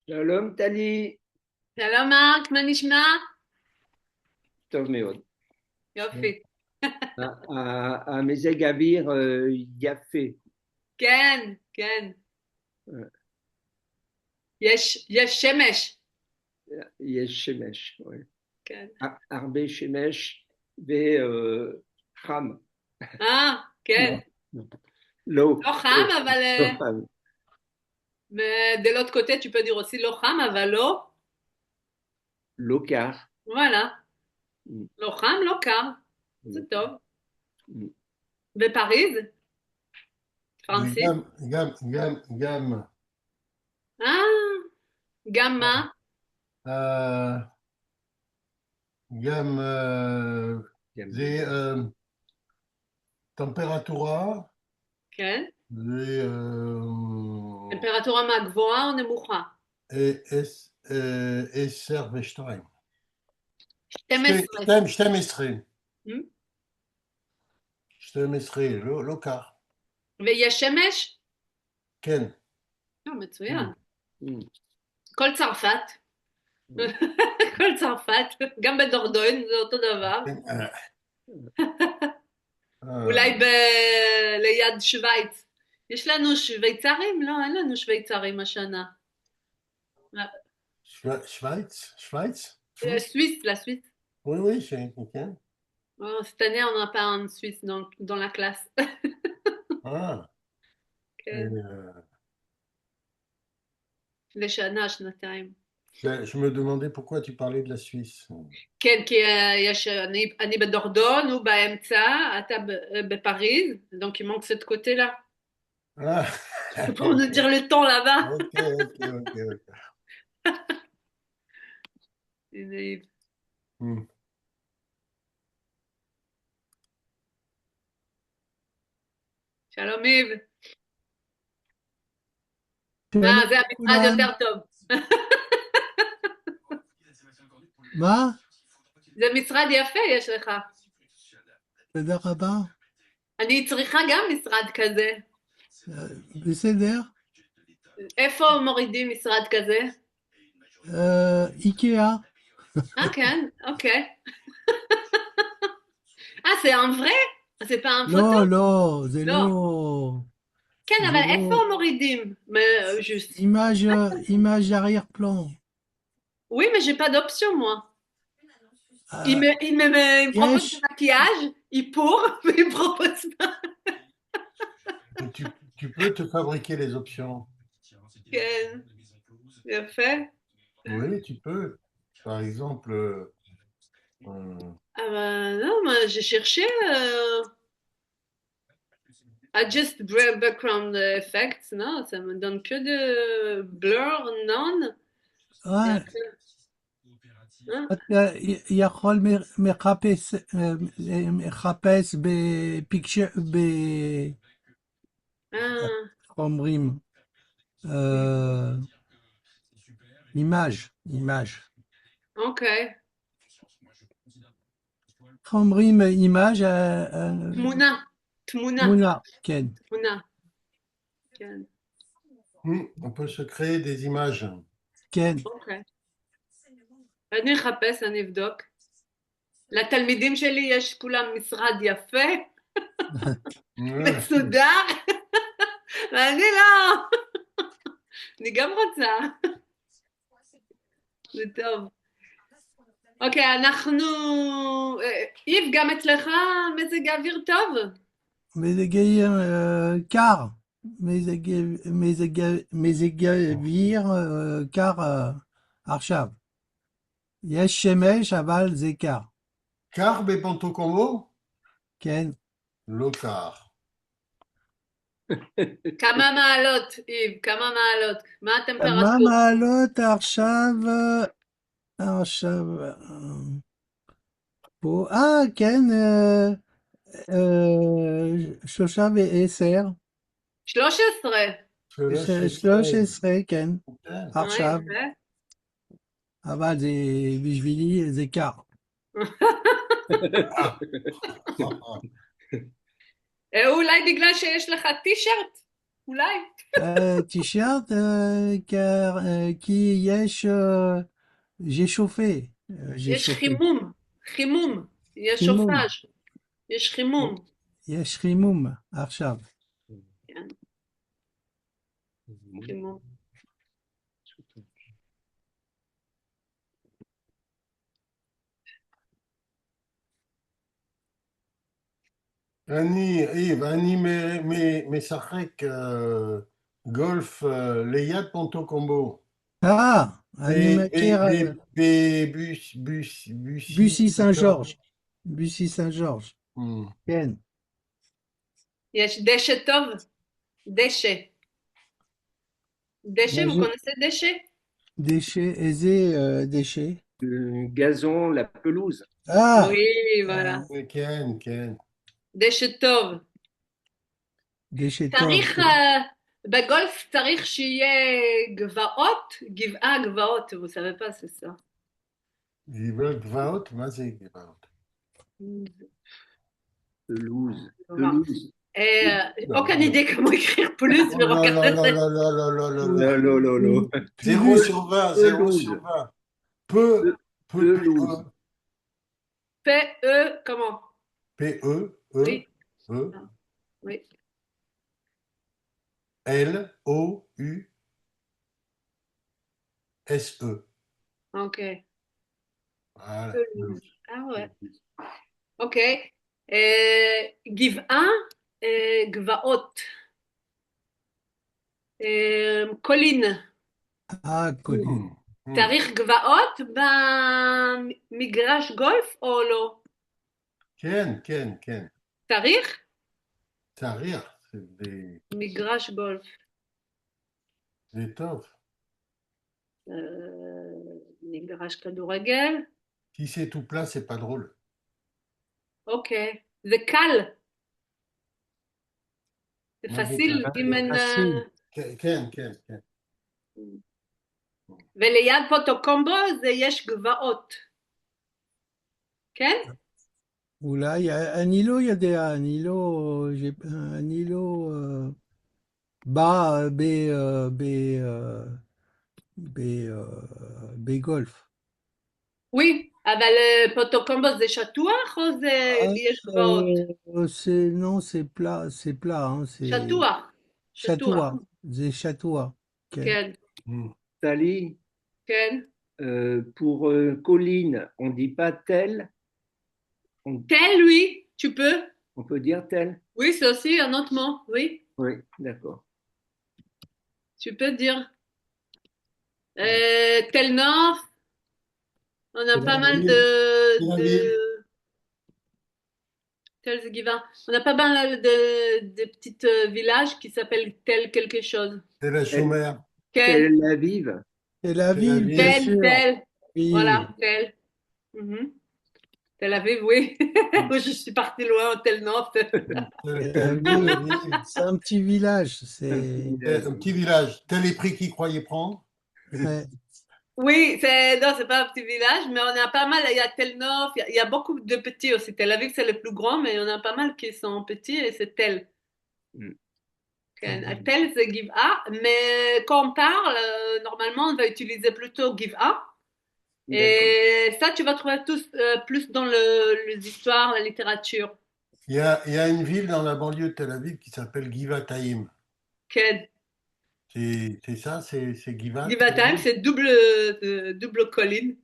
שלום טלי, שלום מרק, מה נשמע? טוב מאוד. יופי. המזג האוויר יפה. כן, כן. אה, יש שמש. יש שמש, כן. הרבה שמש וחם. כן. לא, לא, לא חם, אבל לא חם. de l'autre côté, tu peux dire aussi לא חם, אבל לא. לא קר. וואלה. לא חם, לא קר. זה טוב. בפריז? פרנסיס? גם, אה, גם מה? אה, גם כן. זה טמפרטורה, כן. זה טמפרטורה מה, גבוהה או נמוכה? 10 ו-2. 12. 12, Hmm? 12, לא כך. ויש שמש? כן. מצוין. Mm. כל צרפת. כל צרפת, גם בדורדוין זה אותו דבר. אולי ליד שווייץ. יש לנו שוויצרים? לא, אין לנו שוויצרים השנה. שווייץ? Suisse, la Suisse. Oui, כן. Oh, cette année, on n'a pas un Suisse dans la classe. Ah, כן. לשנה, שנתיים. je me demandais pourquoi tu parlais de la Suisse. כן, כי אני בדורדון, הוא באמצע, אתה בפריז, donc il manque cette côté-là. Ah, Pour nous dire le temps là-bas. ok. Hmm. שלום יב. שלום זה המשרד לכולם. יותר טוב. מה? זה משרד יפה יש לך. תודה רבה. אני צריכה גם משרד כזה. בסדר. איפה מורידים משרד כזה? איקאה. כן, אוקיי. c'est un vrai? c'est pas un photo? לא, זה לא. לא... כן, זה אבל איפה לא... מורידים? juste. image arrière-plan. Oui, mais j'ai pas d'option, moi. אה, Il me propose du יש, maquillage, il pour, mais il me propose pas. Tu peux te fabriquer les options. כן, יפה. Oui, tu peux. Par exemple, Ah bah non, moi j'ai cherché adjust background effects, non, ça me donne que de blur, none. Et אה, après, hein? אתה יכול מחפש בפיקצ'ר, Ah, איך אומרים? image. ok. איך אומרים image? תמונה, תמונה, תמונה, כן. תמונה. כן, on peut se créer des images. כן. אוקיי. אני אחפש, אני אבדוק. לתלמידים שלי יש כולם משרד יפה, Ouais. מסודר, ואני לא. אני גם רוצה. זה טוב. אוקיי, אנחנו... איב, גם אצלך מזג האוויר טוב? מזג אוויר קר. מזג אוויר קר עכשיו. יש שמש, אבל זה קר. Car Bepanto-Combo? כן. לא כך. כמה מעלות, איב? כמה מעלות? מה כמה הטמפרטורה? מעלות עכשיו, פה, כן, 3:10. 13. 13, כן, כן. עכשיו, יפה. אבל זה בשבילי זה קר. אולי בגלל שיש לך טישרט? אולי. T-shirt, car, qui yesh, j'ai chauffé. J'ai יש chauffé. חימום, חימום, יש חימום. שופז', יש חימום. Yesh חימום, עכשיו. כן, חימום. Yves, אני משחק גולף ליד פונטו קומבו. אני מכיר, Bussy Saint-Georges. Bussy Saint-Georges. כן. יש דשא טוב, דשא. דשא, vous connaissez דשא? Déchets, aisés, déchets. Le gazon, la pelouse. Ah, Oui, voilà. כן, כן. דשא טוב. déchets top. צריך, בגולף צריך שיהיה גבעות, גבעה, גבעות, vous savez pas, c'est ça. גבעות? מה זה גבעות? Pelouse. On va voir. Pelouse. Aucune idée comment écrire plus, je vais Oh là là regarder là ça. là là là là là là. Non, non, non, non. 0 sur 20, 0 sur 20. Peu, Pelouse. P-E, comment? P-E, Oui. E, Oui. L-O-U, S-E. Ok. Voilà. Pelouse. Ah ouais. Ok. גבעה, גבעות. קולין. Ah, Colline. צריך גבעות במגרש גולף או לא? כן, כן, כן. צריך? צריך, מגרש גולף. זה טוב. מגרש כדורגל. Si c'est tout plat, c'est pas drôle. אוקיי. זה קל. זה מה זה פסיל. קל? אם אין... כן, כן, כן, כן. וליד פוטוקומבו זה יש גבעות. כן? Oula, un îlot, il y a un îlot, un îlot, bas, B, B, B, B golf. Oui, אבל פוטוקומבו זה שטוח או זה יש גבעות? Non, c'est plat, hein, c'est שטוח. chatois, c'est chatois. כן. Sally, כן. pour colline, on dit pas tel. Tel, oui, tu peux. On peut dire tel. Oui, c'est aussi un autre mot, oui. Oui, d'accord. Tu peux dire. Tel Nord. On a pas mal de Tel Zgiva. On a pas mal de petits villages qui s'appellent tel quelque chose. C'est la chômeur. Quel? Tel Aviv. Tel Aviv, bien Tel, sûr. tel. Oui. Voilà, tel. Tel Aviv, oui. Moi, je suis partie loin, tel Nord. C'est un petit village. C'est Un petit village. Tel est prix qu'il croyait prendre. ouais. Oui, non, c'est pas un petit village, mais on a pas mal. Il y a Tel Nord, il y a beaucoup de petits aussi. Tel Aviv, c'est le plus grand, mais on a pas mal qui sont petits et c'est Tel. Tel, c'est Giv'a, mais quand on parle, normalement, on va utiliser plutôt Giv'a. Et ça, tu vas trouver plus dans les histoires, la littérature. Il y a une ville dans la banlieue de Tel Aviv qui s'appelle Givatayim. Quel? C'est ça, c'est Givat. Givatayim, c'est double colline.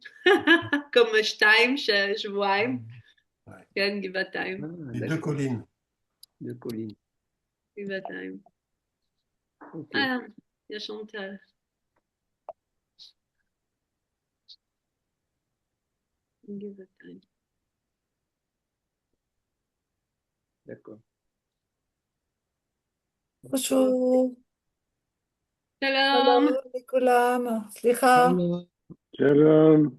Comme Shtaim, Shvuaim. Ouais. Ken, Givatayim. Les deux collines. Deux collines. Givatayim. Ok. Ah, il y a Chantal. Givatayim. D'accord. bonjour. שלום. שלום לכולם. סליחה. Shalom.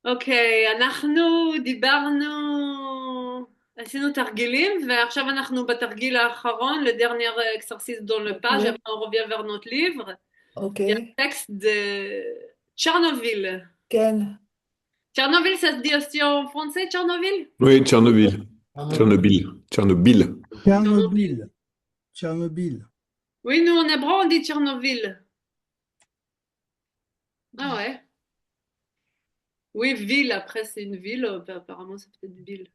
אוקיי, אנחנו דיברנו, עשינו תרגילים, ועכשיו אנחנו בתרגיל האחרון, le dernier exercice dans le page, Oui. après on revient vers notre livre. Ok. Il y a un texte de Tchernobyl. כן. Tchernobyl, ça se dit aussi en français, Tchernobyl? Oui, Tchernobyl. Tchernobyl. Tchernobyl. Tchernobyl. Tchernobyl. Oui, nous en hébreu, on dit Tchernobyl. Ah ouais. Oui, ville, après c'est une ville, apparemment c'est peut-être ville.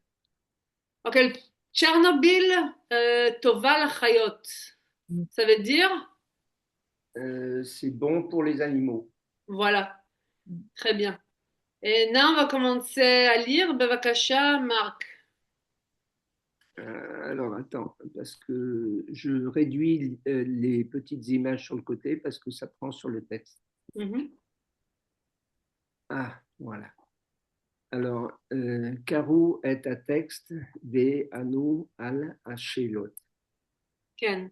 Ok, Tchernobyl, Tova Chayot. Ça veut dire, C'est bon pour les animaux. voilà, très bien. Et là, on va commencer à lire, Bevakasha, Marc. Alors, attends, parce que je réduis les petites images sur le côté parce que ça prend sur le texte. Mhm. Ah, voilà. Alors, Karou est à texte de Anu al Ashelot. Ken.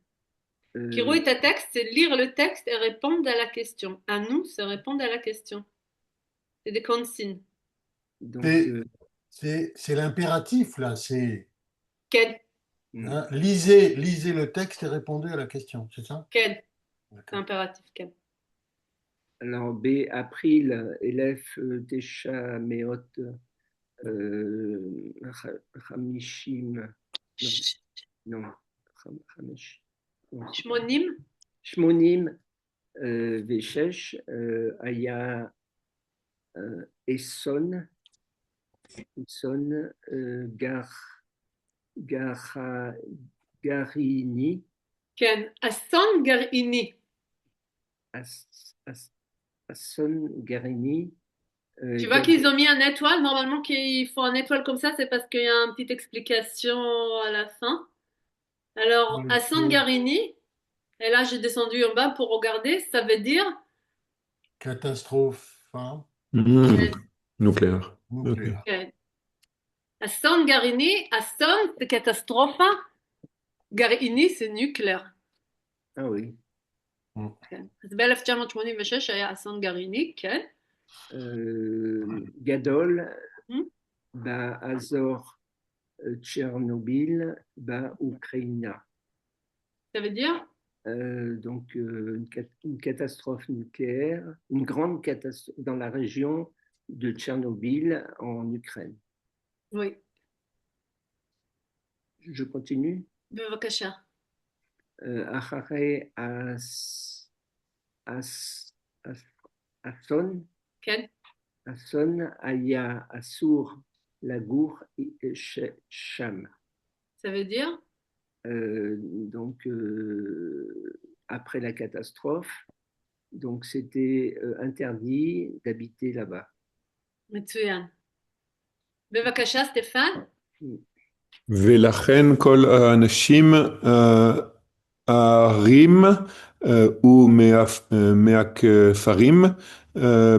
Kirou ta texte, c'est lire le texte et répondre à la question. À nous, c'est répondre à la question. C'est des consignes. Donc, C'est l'impératif, là. C'est Ken. lisez le texte et répondez à la question, c'est ça? Ken. C'est D'accord. impératif, Ken. alors, B, April, élève Tesha Meot Hamishim. Non, Hamish. Shmonim. Shmonim Veshesh Aya Esson Garini. Ken. Asson Garini. Asson Garini. Tu vois qu'ils ont mis un étoile. Normalement, qu'ils font un étoile comme ça, c'est parce qu'il y a une petite explication à la fin. Alors, Oui, Asson oui. Garini, et là j'ai descendu en bas pour regarder, ça veut dire Catastrophe Nucléaire. nucléaire. Ken. Asson Garini, Asson c'est catastrophe, Garini c'est nucléaire. Ah oui. כן. אז ב-1986 היה אסון גרעיני, כן. גדול, באזור צ'רנוביל, באוקראינה. Ça veut dire donc une catastrophe nucléaire, une grande catastrophe dans la région de Tchernobyl en Ukraine. Oui. Je continue. בבקשה. אחרי אסון, כן. אסון היה אסור לגור שם. Ça veut dire donc après la catastrophe, donc c'était interdit d'habiter là-bas. מצוין. בבקשה, סטפן. ולכן כל האנשים הערים ומהכפרים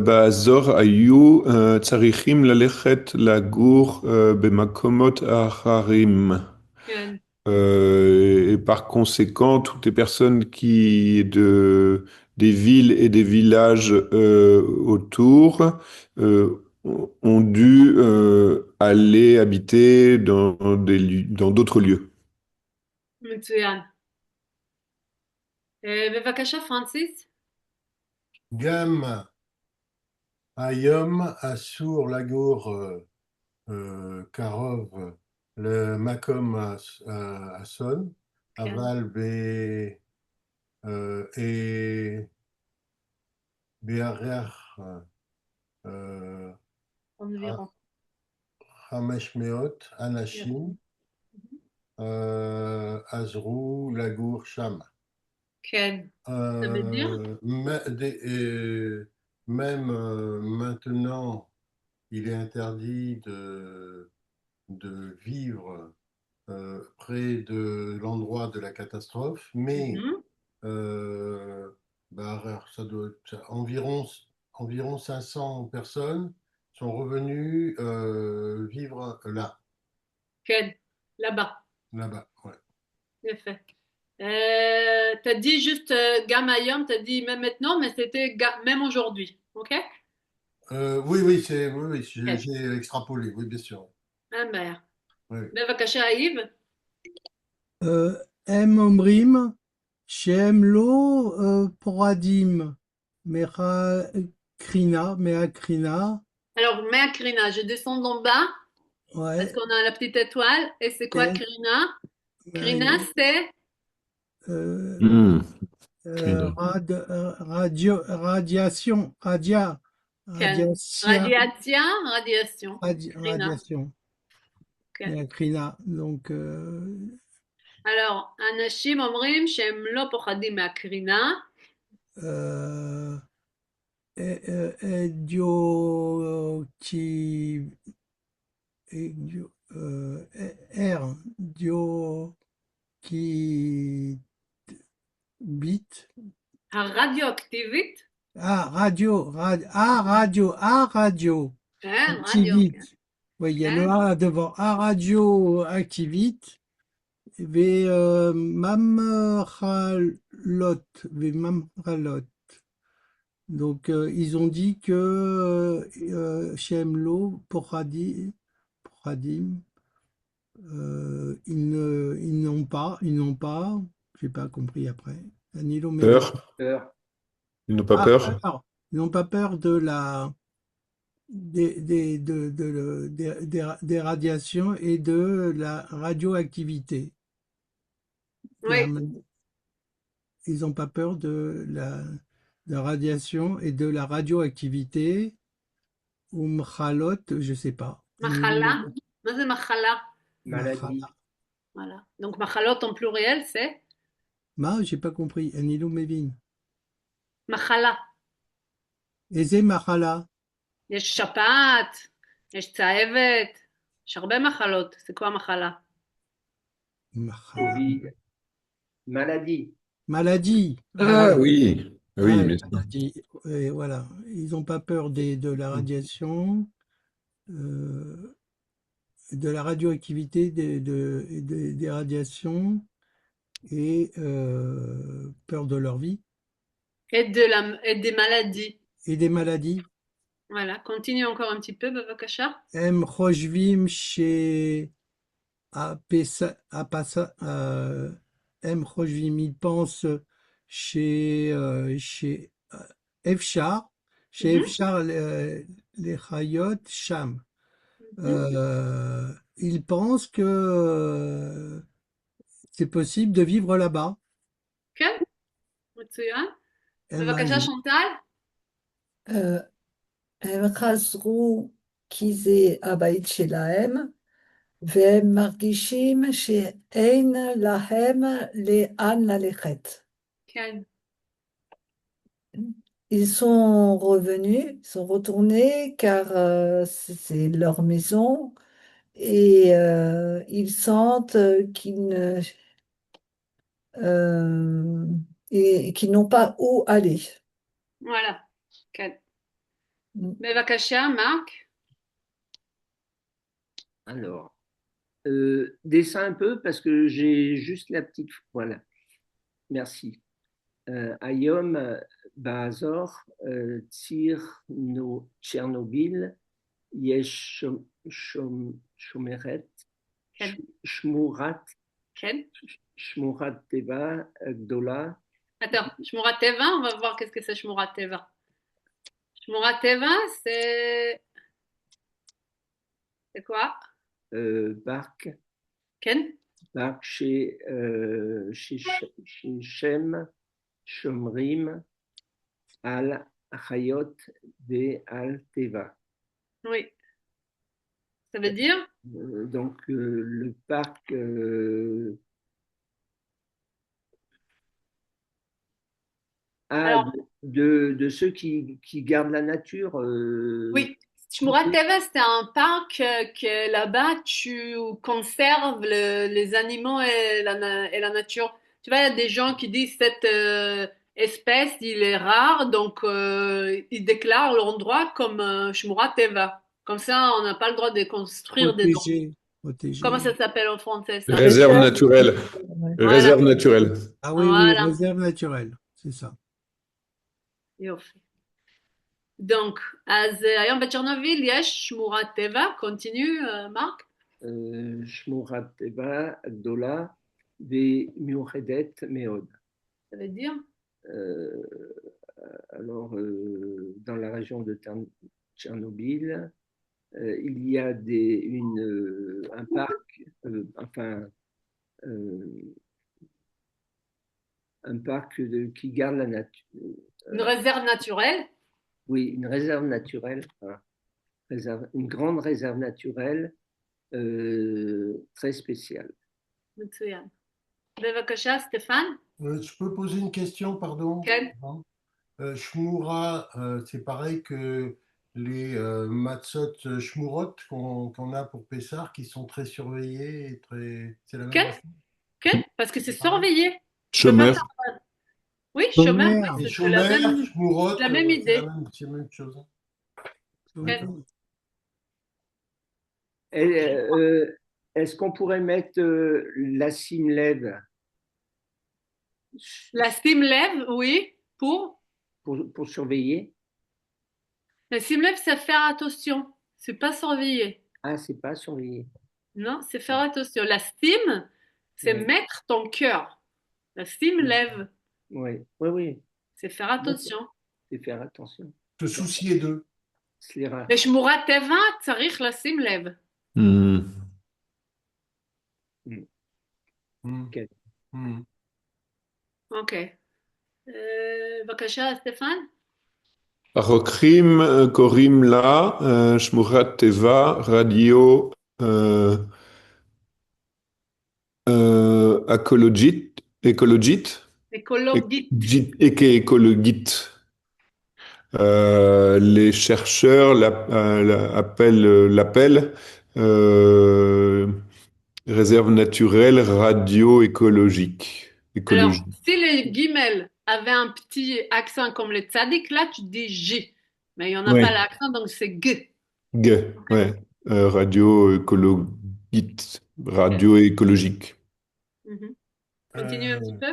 באזור היו צריכים ללכת לגור במקומות אחרים. כן. Et par conséquent, toutes les personnes des villes et des villages autour ont dû aller habiter dans d'autres lieux. מצוין. בבקשה, פרנסיס. Gam Ayom Assur Lagour Karov le Makom Asson Aval Be et Bearer Environ. Hamesh Meot Anashim Azrou Lagour Sham. כן. Ça veut dire même maintenant, il est interdit de vivre près de l'endroit de la catastrophe, mais ça doit être environ 500 personnes sont revenues vivre là. כן. Là-bas. Là-bas, ouais. יפה. T'as dit juste Gamayom, t'as dit même maintenant, mais c'était même aujourd'hui, ok? Oui, j'ai extrapolé, oui, bien sûr. Amber. Oui. בבקשה, יב. הם אומרים שהם לא פורדים מהקרינה. Alors, Meakrina, je descends d'en bas. Parce Ouais. qu'on a la petite étoile. Et c'est quoi Et, Krina? Krina, ouais, c'est euh, Hmm, Krina. radiation, quelle? radiation, Radiation. Krina. radiation. Il y Ok. a Krina. Donc, Alors, אנשים אומרים שהם לא פוחדים מהקרינה, euh, Edio qui R Dio qui bit הרדיואקטיבית, radio כן, רדיו, כן, activite. Oui, il y a le כן, A devant A radio activite. Mamralot, Mamralot. Donc, ils ont dit que Shemlo, Poradim, ils n'ont pas, j'ai pas compris après. Danilo Mévi. Peur? Peur. Ils n'ont pas Ah, peur? peur. Ils n'ont pas peur de des radiations et de la radioactivité. La- oui, ils n'ont pas peur de la radiation et de la radioactivité. Ou Mchalot, je sais pas. מחלה, מה זה מחלה? Maladie. voilà. Donc מחלות en pluriel, c'est J'ai pas compris. Anilo Mevin. מחלה. Eze Machala. יש שפעת, יש צהבת, יש הרבה מחלות, c'est quoi מחלה? Machala. Covid. Maladie. Maladie. Ah oui, oui, Ah, mais maladie. Et voilà. Ils n'ont pas peur de la radiation, euh, de la radioactivité, des radiations et peur de leur vie Et des maladies. et des maladies. Voilà, continue encore un petit peu, בבקשה. Em Roshvim chez M. Rochvim, il pense Efchar, chez Mhm, Efchar les Chayot Sham. mhm. Il pense que c'est possible de vivre là-bas. כן, מצוין. בבקשה, M.I. שונטל. הם חזרו כי זה הבית שלהם, והם מרגישים שאין להם לאן ללכת. כן, Ils sont revenus, ils sont retournés car c'est leur maison et ils sentent euh, qu'ils n'ont pas où aller. voilà. כן. בבקשה, מרק. Alors, dessin un peu parce que j'ai juste la petite. Voilà. Merci. Ayom Baazor, Tsir no Tchernobyl, Yesh Shomeret, כן, Shmurat, כן. Shmurat Teva, Gdola, Attends, שמורת טבע, on va voir qu'est-ce que c'est שמורת טבע. שמורת טבע, c'est quoi? Bark, כן? Bark chez Shem, Shomrim, Al Chayot de Al Teva. Oui. Ça veut dire? Donc, le parc Alors, de ceux qui gardent la nature. oui. Shmurat Teva, c'est un parc que là-bas, tu conserves les animaux et la nature. Tu vois, il y a des gens qui disent cette espèce, il est rare, donc ils déclarent l'endroit comme Shmurat Teva. Comme ça, on n'a pas le droit de construire dedans. Protégé. Comment Protégé. ça s'appelle en français, ça? réserve naturelle. Ouais. Voilà, Réserve naturelle. Ah oui, oui, voilà. réserve naturelle. C'est ça. יופי. Donc, אז היום בצ'רנוביל יש שמורת טבע, continue, מרק. Shmurat Teva, Gdola, Miuchedet, Meod. Ça veut dire? Euh, alors, dans la région de Tchernobyl, il y a un parc, euh, un parc qui garde la nature. Une réserve naturelle. Oui, une réserve naturelle, voilà. Une grande réserve naturelle très spéciale. מצוין. בבקשה, סטפן. Je peux poser une question, pardon? כן. Non. Shmura, c'est pareil que les matzot shmurot qu'on a pour Pessah, qui sont très surveillés et très. C'est la même כן, chose? כן, parce que c'est C'est pareil? surveillé. Tu peux pas Shomer. faire. Oui, chemin, oui, Shomer, Et c'est la shomer, même, shmurot, la même idée. c'est la même chose. כן. D'accord. Est-ce qu'on pourrait mettre la Simlev La sim lève, oui, pour surveiller? La sim lève, c'est faire attention. C'est pas surveiller. Ah, c'est pas surveiller. Non, c'est faire attention. La sim, c'est Oui, mettre ton cœur. La sim lève, oui, oui, oui. c'est faire attention. C'est faire attention. Se soucier d'eux. Slira. לשמורת טבע צריך לשים לב. Hmm. Hmm. Ok. Hmm. אוקיי. בבקשה, סטפן. החוקרים קוראים לה שמורת טבע רדיו אקולוגית, אקולוגית. écologique. Les chercheurs l'appellent réserve naturelle radio-écologique. Alors, si le guimel avait un petit accent comme le tzadik, là, tu dis J. Mais il n'y en a Ouais. pas l'accent, donc c'est G. Ouais. Radio-écologite, radio-écologique. Mhm. Continue un petit peu.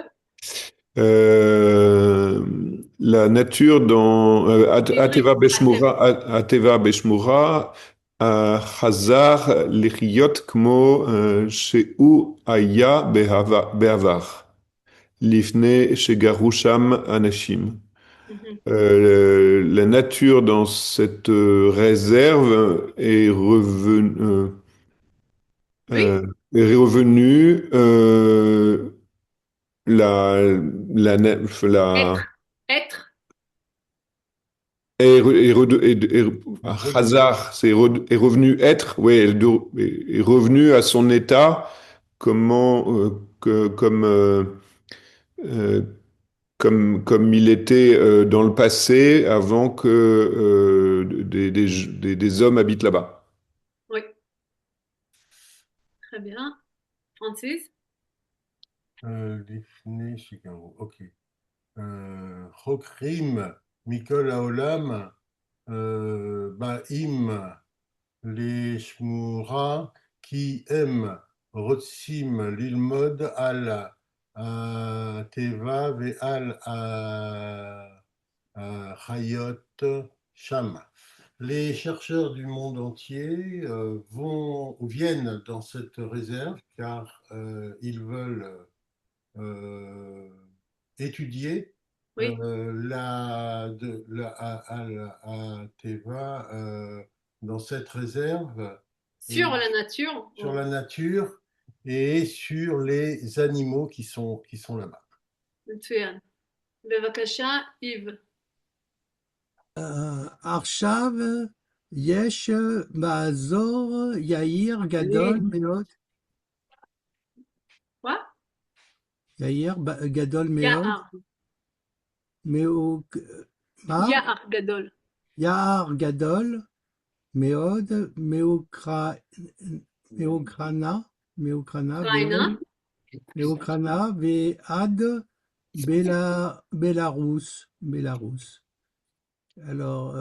La nature dans Ateva Beshmura, חזר לחיות כמו שהוא היה בעבר, לפני שגרו שם אנשים. Mhm. La nature dans cette réserve est revenue, Oui. est revenue la, la, la, Être. Hazar, est revenu être, ouais, est revenu à son état, comment, euh, comme il était dans le passé avant que des hommes habitent là-bas. Oui. Très bien. Francis. לפני שגרו, אוקיי. חוקרים מכל העולם באים לשמורה כי הם רוצים ללמוד על הטבע ועל החיות שם. Les chercheurs du monde entier viennent dans cette réserve car ils veulent étudier Oui. à Teva dans cette réserve Sur la nature. sur la nature et sur les animaux qui sont là-bas. מצוין. בבקשה, Yves. עכשיו יש באזור יאיר גדול מאוד. Quoi? יאיר גדול מאוד. מה? יער גדול. יער גדול מאוד מאוקראינה ועד בלרוס. Alors,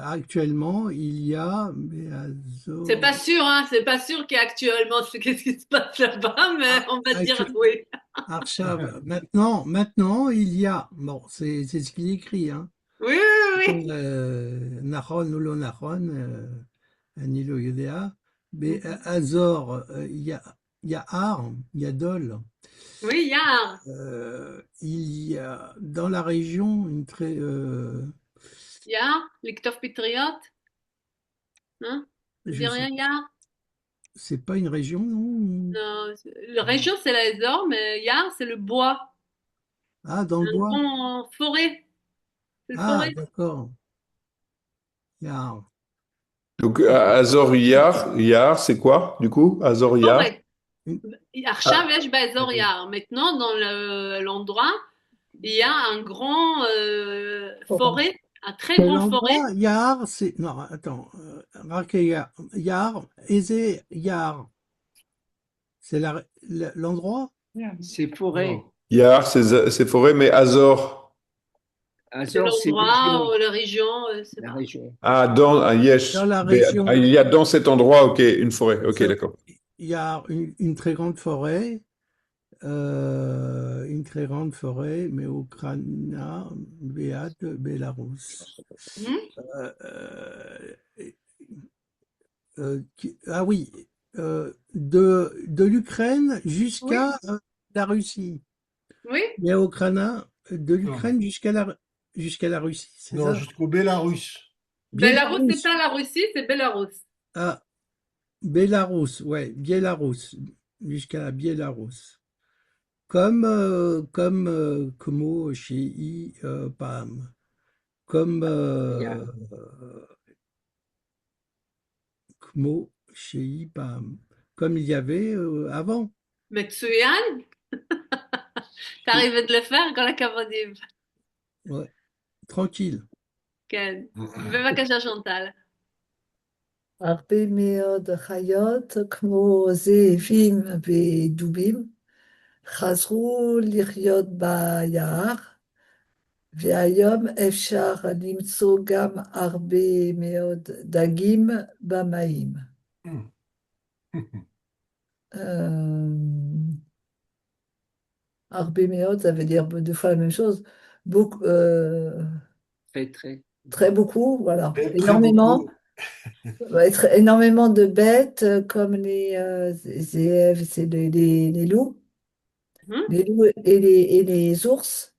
actuellement, il y a... C'est pas sûr, hein, c'est pas sûr qu'actuellement, qu'est-ce qui se passe là-bas, mais on va dire oui. Maintenant, il y a... Bon, c'est ce qu'il écrit, hein. Oui. נכון ou לא נכון, אני לא יודע. באזור יער, גדול. Oui, Yar. Il y a dans la région une très... Yar, Liktov Pitriot. Hein? Ça Je dit sais, rien, Yar? c'est pas une région, non? Non, la région, c'est l'Azor, mais Yar, c'est le bois. Ah, dans le Un bois? grand forêt. C'est le Ah, forêt. d'accord. Yar. Donc, Azor Yar, Yar, c'est quoi, du coup? Azor Yar? Forêt. Une- עכשיו Ah, יש באזור יער. Maintenant, dans l'endroit, il y a un grand Forêt. forêt, un très Quel grand forêt. endroit? Yar, c'est. Non, attends. Marqué Yar. Yar, Aisé, Yar. C'est l'endroit? C'est forêt. Non. Yar, c'est forêt, mais Azor. C'est Azor, c'est l'endroit région. ou la région, c'est La pas. région. Ah, Dans Yesh. la Mais, région. il y a dans cet endroit, ok, une forêt. Ok, Ça- d'accord. Il y a une très grande forêt. Une très grande forêt, mais au Krana, Beat, Bélarus. Hmm? Euh, ah oui, de l'Ukraine Oui, jusqu'à la Russie. oui. Il y a au Krana, de Non, l'Ukraine jusqu'à la Russie, c'est non, ça? jusqu'au Bélarus. Belarus, c'est Biélarus. pas la Russie, c'est Belarus. Ah, Bélarus, ouais, Biélarus, jusqu'à la Biélarus. Como chez Pam. Comme Yar. Kmo chez Pam. Comme il y avait avant. מצוין, t'arrivais de le faire כל הכבודים. Ouais, tranquille. כן. בבקשה, שונטל. הרבה מאוד חיות, כמו זאבים ודובים, חזרו לחיות ביער, והיום אפשר למצוא גם הרבה מאוד דגים במים. Euh, הרבה מאוד, ça veut dire deux fois la même chose. Beaucoup, Très, très. très beaucoup, voilà. Très, très Énormément. beaucoup. Ouais, énormément de bêtes comme les zèbres, c'est les loups. Hmm? Les loups et les ours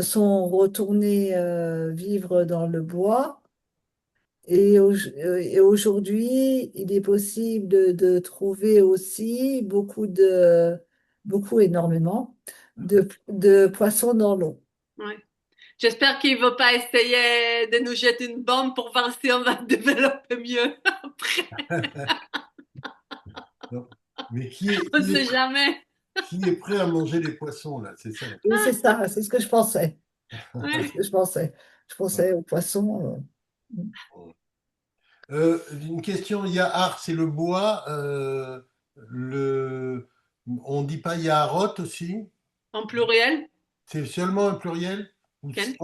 sont retournés vivre dans le bois. Et aujourd'hui, il est possible de trouver aussi beaucoup énormément, de poissons dans l'eau. Ouais. J'espère qu'il ne va pas essayer de nous jeter une bombe pour voir si on va développer mieux après. Non. Mais On ne sait jamais. qui est prêt à manger les poissons, là? C'est ça. Et c'est ça, c'est ce que je pensais. C'est ce Ouais. que je pensais. Je pensais aux poissons. Une question, Yahar, c'est le bois. On ne dit pas Yaharot aussi? En pluriel. C'est seulement un pluriel? Ou Ken.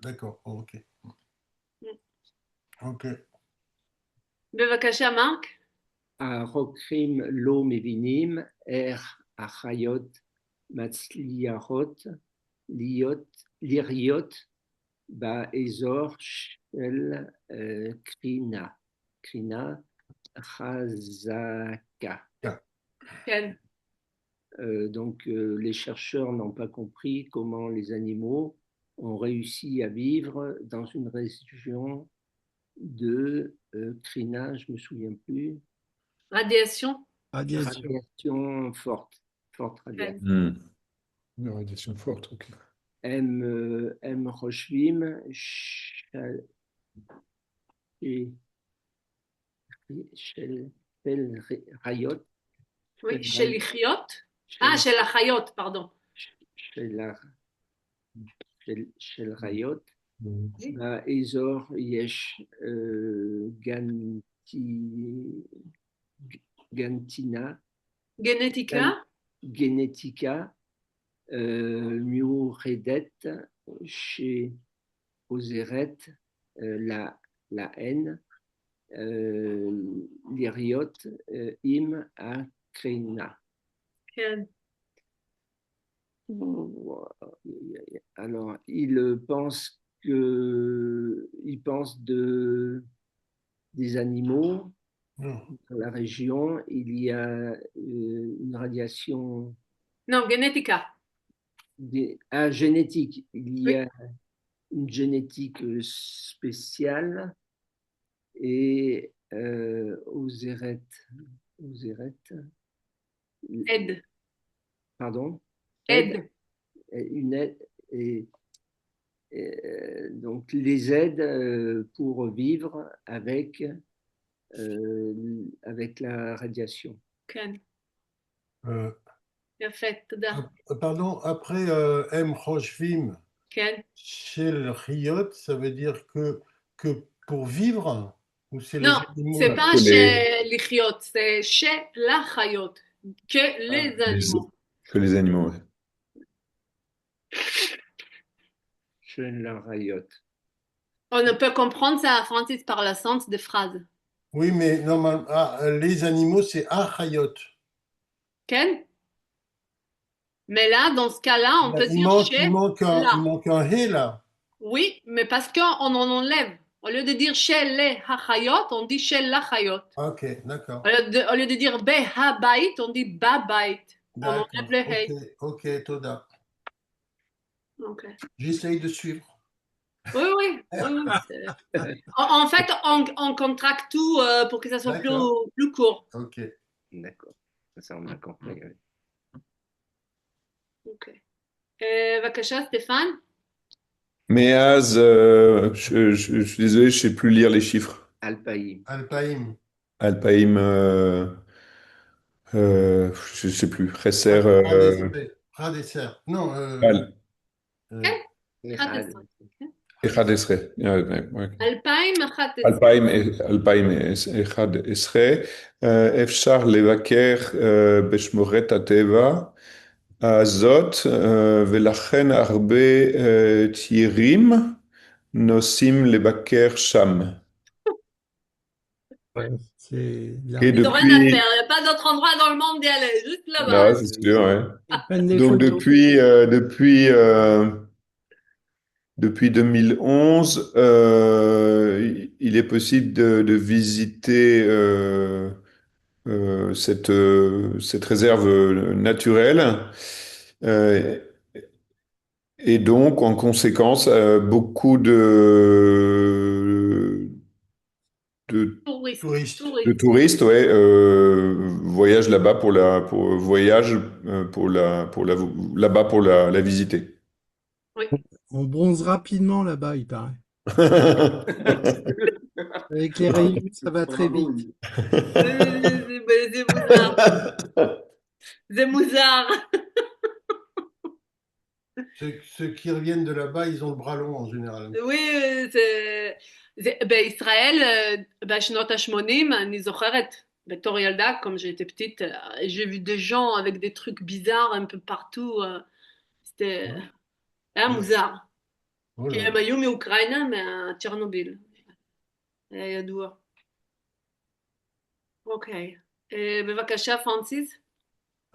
d'accord, oh, ok. Ok. בבקשה, מרק. הרוקחים לא מבינים איך החיות מצליחות לריות באזור של קרינה חזקה. Ken. Donc, les chercheurs n'ont pas compris comment les animaux ont réussi à vivre dans une région de crina, je ne me souviens plus, Radiation. Radiation. radiation forte, forte radiation. Ken. Une radiation forte, ok. M. Rochvim, Shel Rayot, Oui, chez les chiottes. Ah, chez la chayotte, pardon. של חיות, Oui. באזור יש גנטינה, Genetica. גנטיקה מיוחדת שעוזרת la haine לריות עם הקרינה. Ken. Alors, il pense des animaux Hmm. dans la région. Il y a une radiation Non, Genetica. génétique. Il y Oui. a une génétique spéciale et Oseret, Aide. pardon, Aide. une aide, donc les aides pour vivre avec la radiation. כן. Euh, יפה, תודה. pardon, après M. Rochvim, כן. Shel Riot, ça veut dire que pour vivre, ou c'est les Non, animaux c'est là? pas Que chez לחיות, c'est chez לחיות, que les Ah, animaux. que les animaux, ouais. Shen la rayot. On ne peut comprendre ça, Francis, par le sens des phrases. oui, mais normalement, les animaux, c'est Achayot. כן? Mais là, dans ce cas-là, on peut Il dire manque, chez il la. manque un He là. Oui, mais parce qu'on en enlève. Au lieu de dire chez les hachayot, on dit chez l'achayot. Ok, d'accord. Au lieu de dire be habait, on dit babait. On D'accord. enlève le hey. Ok, Toda. Ok. J'essaye de suivre. Oui. En fait, on contracte tout pour que ça soit D'accord. plus court. Ok. D'accord. Ça, on a compris. Oui. Ok. בבקשה, סטפן? Méaz, je suis désolé, je sais plus lire les chiffres. Alpaïm. Alpaïm. Alpaïm, je sais plus. Chesser, Radesser. Non, Al, כן, Echad. 11. כן. Echad Esre. Ouais. 2011. אלפיים אחד עשרה, אפשר לבקר בשמורת הטבע הזאת, ולכן הרבה צעירים נוסעים לבקר שם. Ouais, c'est de la Et Ils n'ont rien à depuis, faire. Il n'y a pas d'autre endroit dans le monde d'y aller. Juste là-bas. non, c'est sûr, ouais. Ils prennent des Donc photos. depuis 2011, il est possible de visiter cette réserve naturelle. Euh, et donc, en conséquence, beaucoup Touriste. touriste. de touristes, ouais, voyagent là-bas là-bas pour la visiter. Oui. On bronze rapidement là-bas, il paraît. Avec les rayons, ça va très vite. C'est Mouzard. C'est Mouzard. Ceux qui reviennent de là-bas, ils ont le bras long en général. Oui, בישראל, בשנות ה-80, אני זוכרת, בתור ילדה, comme j'étais petite, j'ai vu des gens avec des trucs bizarres un peu partout. C'était היה מוזר. Oh כי là. הם היו מאוקראינה, מהצ'רנוביל. היה ידוע. אוקיי. בבקשה, פרנסיס.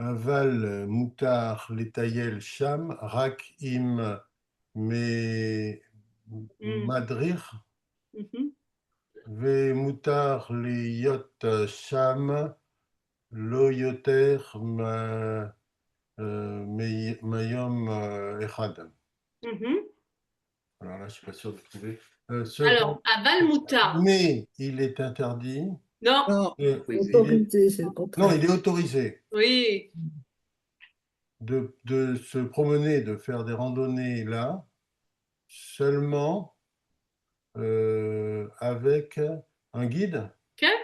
Aval, Moutar, Letayel, Cham, Rak, Im, Madrir, Mhm. Ve Moutar, Liot, Cham, Lo Yoter, Mayom, Echad. Mhm. Alors là, je suis pas sûr de trouver. Alors, aval moutar. Mais il est interdit. Non. Non, Autorité, c'est le Non, contraire. il est autorisé Oui. de se promener, de faire des randonnées là, seulement avec un guide. כן?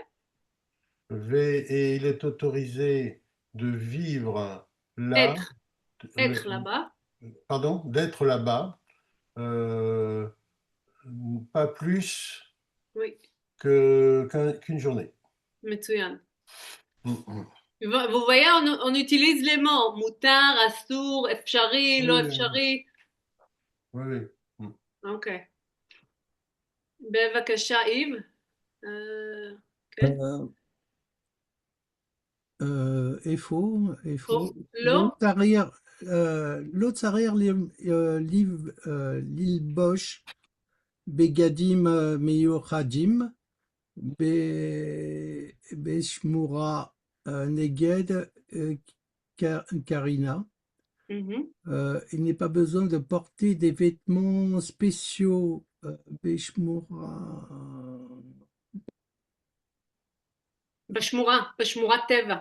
Et il est autorisé de vivre là, être là-bas. pardon, d'être là-bas, euh, pas plus Oui. qu'une journée. מצוין. Mm. Vous voyez, on utilise les mots. מותר, אסור, אפשרי, לא Oui, אפשרי. oui. Mm. אוקיי. בבקשה, איב. כן? Efo, לא. L'autre arrière, l'île Bosch, Begadim Meyochadim, Beshmura Neged Karina. Mhm. Il n'est pas besoin de porter des vêtements spéciaux. Beshmura. בשמורת טבע.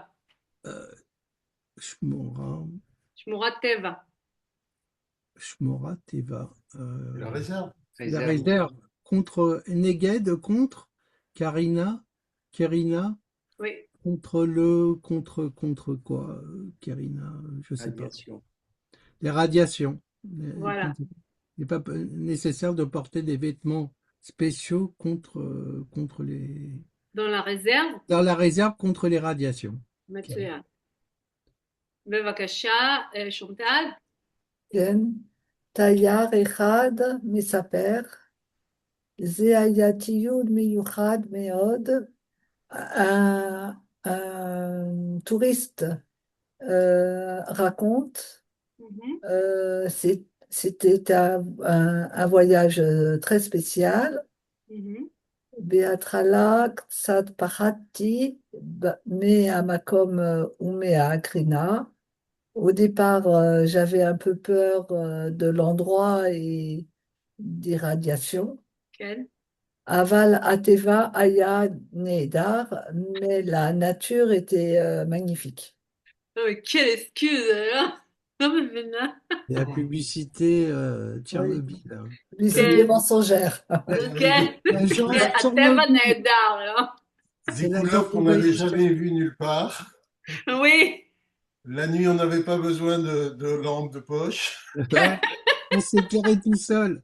Shmora, שמורת טבע. Shmora Teva. La réserve. La réserve contre Neged, contre Kerina, Oui, contre quoi, Kerina, je sais pas. Radiation. Les radiations. voilà. Il n'est pas nécessaire de porter des vêtements spéciaux contre les. Dans la réserve, Dans la réserve contre les radiations. מצוין. בבקשה, שונטל. כן, תייר אחד מספר, זה היה טיול מיוחד מאוד. Un touriste raconte, Mhm, c'était un voyage très spécial. mhm. בהתחלה קצת פחדתי מהמקום ומהקרינה. Au départ, j'avais un peu peur de l'endroit et des radiations. כן. Aval Ateva Aya Nehedar, mais la nature était magnifique. Quelle excuse, alors. לא מבינה. Et la publicité Oui, Tchernobyl. Hein. publicité כן, mensongère. כן. Genre הטבע Tchernobyl, נהדר, לא? Des c'est la couleurs qu'on catégorie n'avait de jamais vues nulle part. Oui. La nuit, on n'avait pas besoin de lampe de poche. Ouais, on s'éclairait tout seul.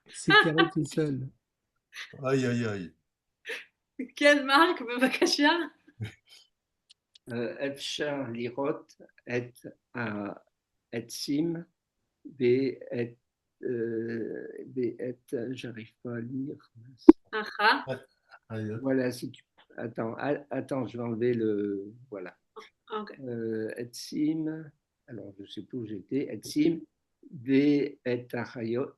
S'éclairait tout seul. Aïe, aïe, aïe. כן, מרק, בבקשה. אפשר לראות את העצים ואת, j'arrive pas à lire. אחת. Aïe. Voilà, si tu... Attends, je vais enlever le... Voilà. אוקיי. Etsim, alors je ne sais plus où j'étais, Etsim, V et Arayot,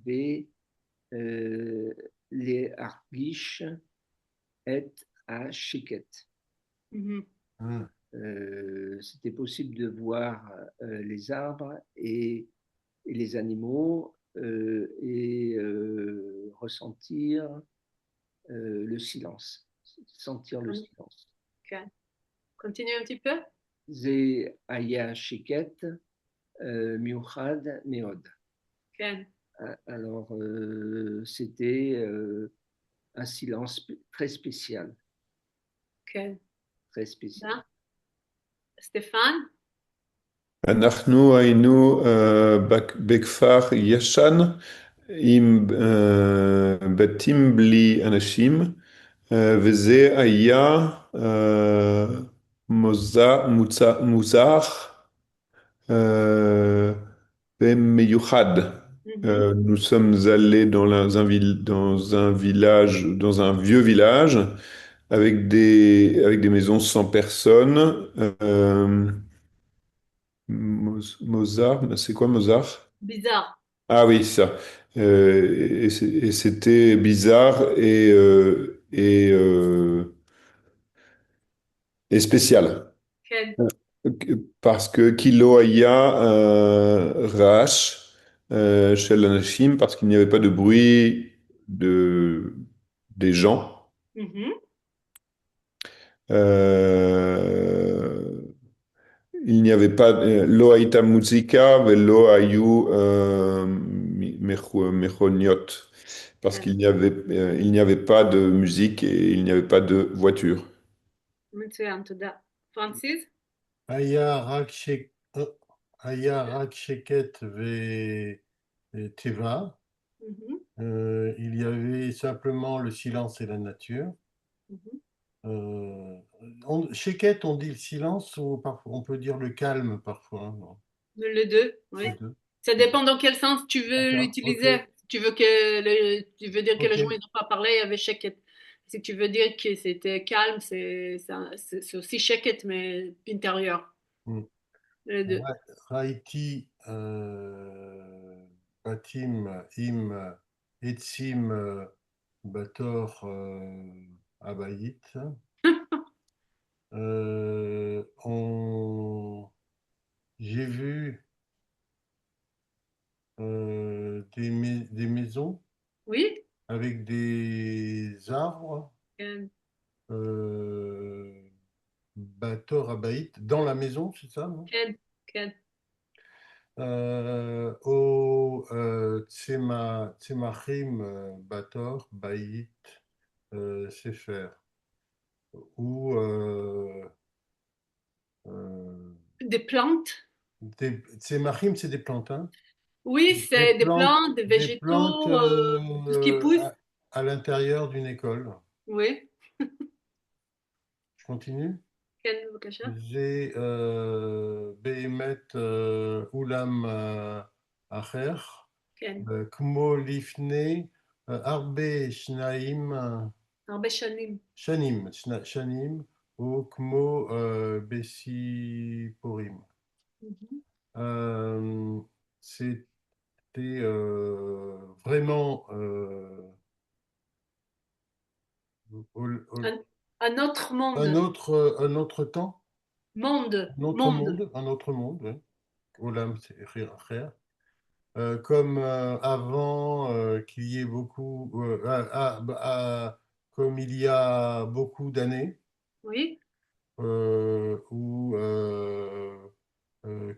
V les Argish et Ashiket. Mhm. C'était possible de voir les arbres et les animaux et ressentir le silence, sentir le silence. כן. Continue un petit peu. זה היה שקט, מיוחד מאוד. כן. Alors, c'était un silence très spécial. כן. Très spécial. סטפן? אנחנו היינו בכפר ישן עם בתים בלי אנשים, וזה היה מוזר ומיוחד. Nous sommes allés dans un village, dans un vieux village, avec des maisons sans personne. Mozart, c'est quoi Mozart? Bizarre. Ah oui, ça. Et c'était bizarre et spécial. כן. Parce que Kilo Aya Rash chez l'Anashim, parce qu'il n'y avait pas de bruit des gens. Mhm. Il n'y avait pas lo haïta muzika velo ayu mechoniot, parce il n'y avait pas de musique et il n'y avait pas de voiture. מצוין, תודה. פרנסיס? היה רק שקט וטבע. Mhm. Il y avait simplement le silence et la nature. Mhm. Sheket, on dit le silence ou parfois, on peut dire le calme parfois. Non. Les deux, oui. Les deux. Ça dépend dans quel sens tu veux D'accord, l'utiliser. ok. Si tu veux tu veux dire que les Ok. gens ils n'ont pas parlé, il y avait sheket. Si tu veux dire que c'était calme, c'est aussi sheket, mais intérieur. Mm. Les deux. Haïti, Batim, Im, Etzim, Bator, Abayit. J'ai vu des maisons Oui? avec des arbres. כן. Bator Abaït, dans la maison, c'est ça, non? כן, כן. Au Tzemachim Bator Baït Sefer. Ou Des plantes. Tzemachim, c'est des plantes, hein? Oui, c'est des plantes, des Des plantes végétaux, tout ce qui pousse. à l'intérieur d'une école. Oui, Je continue. כן, בבקשה. זה באמת אולם אחר, כן, כמו לפני הרבה הרבה שנים. שנים, או כמו בסיפורים. C'était vraiment Un autre monde. un autre temps, Monde. un autre monde, ouais. Olam, c'est Kher. Comme avant qu'il y ait beaucoup, comme il y a beaucoup d'années, Oui, ou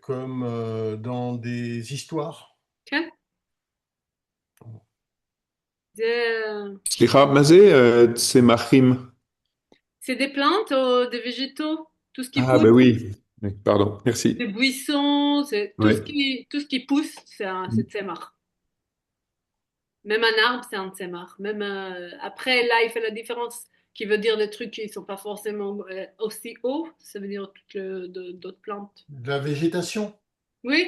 comme dans des histoires. כן. זה- סליחה, מה זה צמחים? C'est des plantes ou des végétaux, tout ce qui Ah, pousse, ben oui. Oui, pardon, des merci. buissons, c'est Ouais. tout ce qui pousse, c'est tsemar. Même un arbre, c'est un tsemar. Même après, là, il fait la différence, qui veut dire des trucs qui ne sont pas forcément aussi hauts, ça veut dire d'autres plantes. De la végétation. Oui,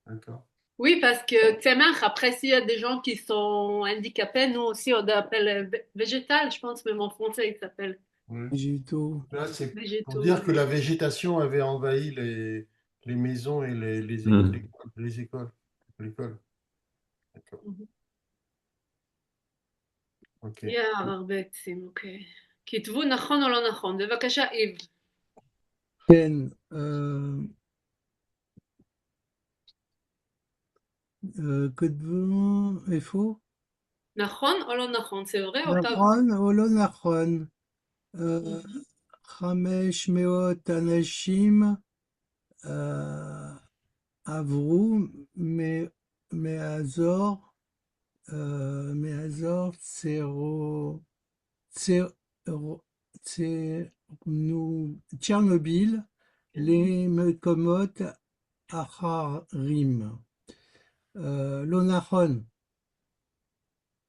D'accord. oui, parce que tsemar, après, s'il y a des gens qui sont handicapés, nous aussi, on appelle végétal, je pense, même en français, il s'appelle Oui. Végétaux. Là, c'est pour végétaux. dire que la végétation avait envahi les maisons et les écoles. L'école. D'accord. Mhm. Ok. יער הרבה עצים, אוקיי. כתבו נכון או לא נכון, בבקשה איב. כן, כתבו, איפה? נכון או לא נכון, זה vrai או pas vrai? נכון או לא נכון? 500 אנשים עברו מאזור צ'רנוביל למקומות אחרים. לא נכון.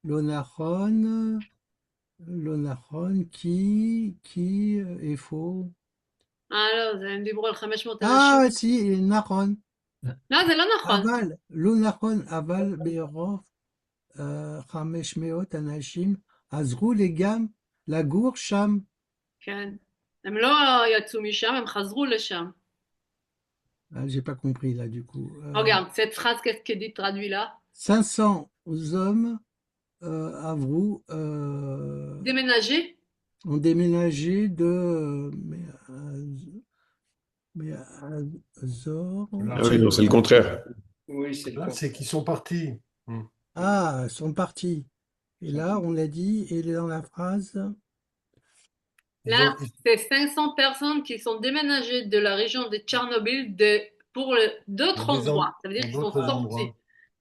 לא נכון, לא נכון, כי, איפה? לא, הם דיברו על 500 si, נכון. לא, זה לא נכון. אבל, לא נכון, אבל ברוב 500 אנשים עזרו לי גם לגור שם. כן. הם לא יצאו משם, הם חזרו לשם. J'ai pas compris là du coup. Regarde, cette phrase, qu'est-ce qu'elle dit traduit là? 500 hommes עברו, Déménager? ont déménagé de Azor. Ah oui, non, c'est le contraire. Oui, c'est Là, c'est qu'ils sont partis. Ah, sont partis. Et là, on l'a dit, et dans la phrase. Là, c'est 500 personnes qui sont déménagées de la région de Tchernobyl pour d'autres endroits. Ça veut dire qu'ils sont sortis.